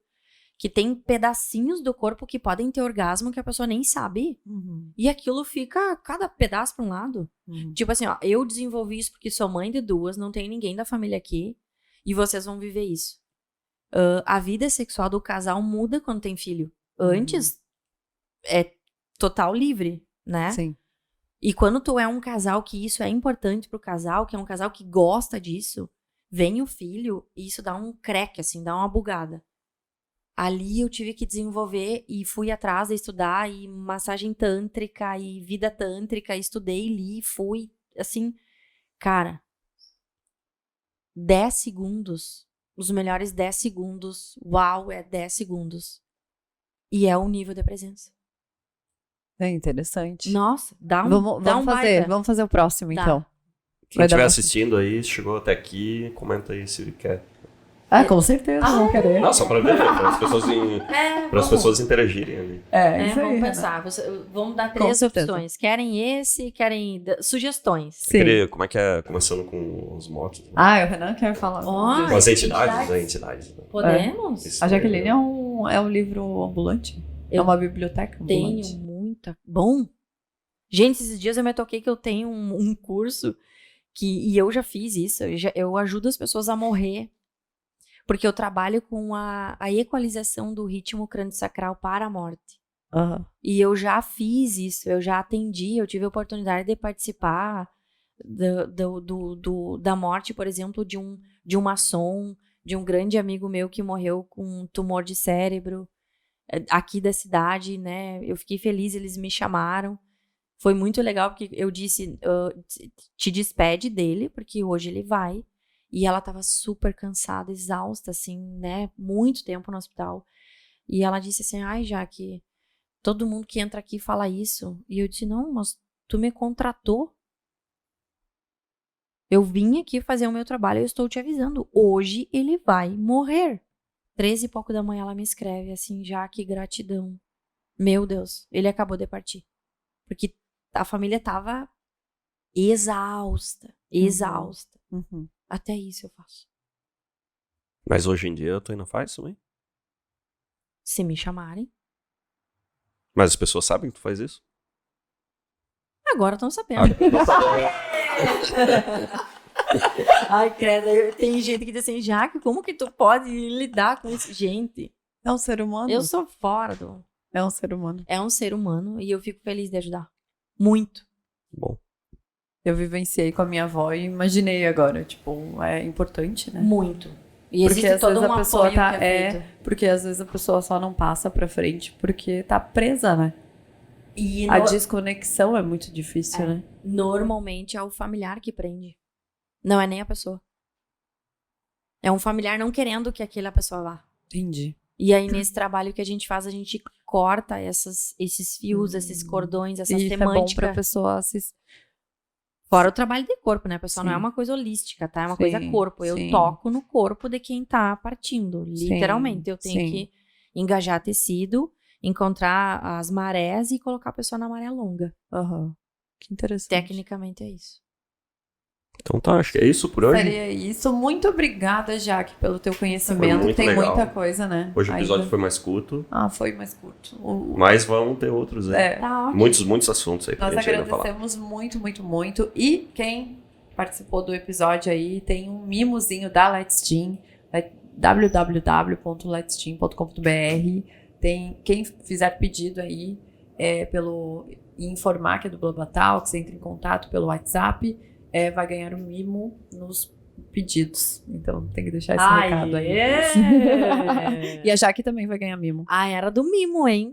Que tem pedacinhos do corpo que podem ter orgasmo que a pessoa nem sabe. E aquilo fica cada pedaço pra um lado. Tipo assim, ó, eu desenvolvi isso porque sou mãe de 2, não tenho ninguém da família aqui. E vocês vão viver isso. A vida sexual do casal muda quando tem filho. Antes, é total livre, né? Sim. E quando tu é um casal que isso é importante pro casal, que é um casal que gosta disso, vem o filho e isso dá um crack, assim, dá uma bugada. Ali eu tive que desenvolver e fui atrás de estudar e massagem tântrica e vida tântrica, estudei, li, fui, assim, cara, 10 segundos, os melhores 10 segundos, uau, é 10 segundos. E é o nível de presença. É interessante. Nossa, dá um Vamos fazer o próximo, então. Quem estiver assistindo aí, chegou até aqui, comenta aí se quer. Ah, com certeza, vão querer. Não, só pra ver, para as pessoas interagirem ali. Isso aí, vamos pensar. Vamos dar 3 opções. Querem esse, querem sugestões. Sim. Como é que é, começando com os motos? Né? O Renan quer falar. Com as entidades. Podemos? A Jaqueline é um livro ambulante. É uma biblioteca ambulante. Tenho muita. Bom. Gente, esses dias eu me toquei que eu tenho um curso e eu já fiz isso. Eu ajudo as pessoas a morrer. Porque eu trabalho com a equalização do ritmo crânio-sacral para a morte. E eu já fiz isso, eu já atendi, eu tive a oportunidade de participar da morte, por exemplo, de um maçom, de um grande amigo meu que morreu com um tumor de cérebro, aqui da cidade, né? Eu fiquei feliz, eles me chamaram. Foi muito legal, porque eu disse, te despede dele, porque hoje ele vai. E ela tava super cansada, exausta, assim, né? Muito tempo no hospital. E ela disse assim, Jaque, todo mundo que entra aqui fala isso. E eu disse, não, mas tu me contratou. Eu vim aqui fazer o meu trabalho, eu estou te avisando. Hoje ele vai morrer. 13 e pouco da manhã ela me escreve assim, Jaque, gratidão. Meu Deus, ele acabou de partir. Porque a família tava exausta. Até isso eu faço. Mas hoje em dia tu ainda faz também? Se me chamarem. Mas as pessoas sabem que tu faz isso? Agora estão sabendo. Ai, credo, tem gente que diz assim, Jaque, como que tu pode lidar com isso? Gente, é um ser humano. Eu sou fora do... É um ser humano. É um ser humano e eu fico feliz de ajudar. Muito. Bom. Eu vivenciei com a minha avó e imaginei agora, tipo, é importante, né? Muito. E existe porque todo um apoio que é feito. Porque às vezes a pessoa só não passa pra frente porque tá presa, né? E a desconexão é muito difícil, né? Normalmente é o familiar que prende. Não é nem a pessoa. É um familiar não querendo que aquela pessoa vá. Entendi. E aí, nesse trabalho que a gente faz, a gente corta esses fios, esses cordões, essa semântica. É bom pra pessoa se... Fora o trabalho de corpo, né, pessoal? Não é uma coisa holística, tá? É uma coisa corpo. Eu toco no corpo de quem tá partindo. Literalmente. Eu tenho que engajar tecido, encontrar as marés e colocar a pessoa na maré longa. Que interessante. Tecnicamente é isso. Então tá, acho que é isso por hoje. Seria isso. Muito obrigada, Jaque, pelo teu conhecimento. Tem legal. Muita coisa, né? Hoje o episódio foi mais curto. Foi mais curto. Mas vão ter outros, né? Tá, muitos assuntos aí pra Nós gente ainda falar. Nós agradecemos muito. E quem participou do episódio aí tem um mimozinho da Let's Team, www.letsteam.com.br. Tem quem fizer pedido aí informar que é do Blobatalks, entre em contato pelo WhatsApp. Vai ganhar um mimo nos pedidos. Então tem que deixar esse recado aí. E a Jaque também vai ganhar mimo. Era do mimo, hein?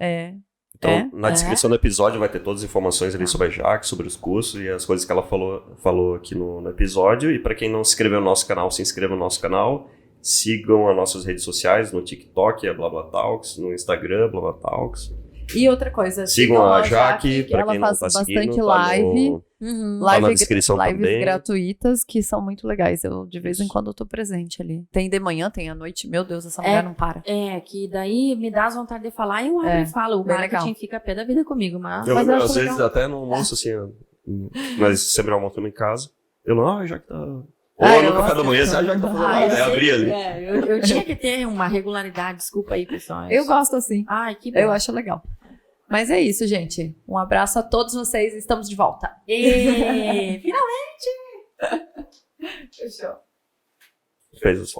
Então, na descrição do episódio vai ter todas as informações ali sobre a Jaque, sobre os cursos e as coisas que ela falou aqui no episódio. E para quem não se inscreveu no nosso canal, se inscreva no nosso canal. Sigam as nossas redes sociais, no TikTok, Blobatalks, no Instagram, Blobatalks. E outra coisa, sigam a Jaque, que pra ela quem não faz tá bastante seguindo, live. Tá na descrição lives também. gratuitas que são muito legais. Eu, de vez em quando, eu tô presente ali. Tem de manhã, tem à noite. Meu Deus, essa mulher não para. Que daí me dá as vontade de falar e eu abro e falo. O bem marketing legal. fica a pé da vida comigo. Mas Eu eu acho às vezes, legal. até no almoço, assim, nós sempre almoçamos em casa. Eu não, já que tá... Ou Ah, no café da manhã, já que tá fazendo live. Aí abri ali. Eu tinha que ter uma regularidade. Desculpa aí, pessoal. Eu gosto assim. Ai, que bom. Eu acho legal. Mas é isso, gente. Um abraço a todos vocês. Estamos de volta. Finalmente! Fechou. Fez as fotos.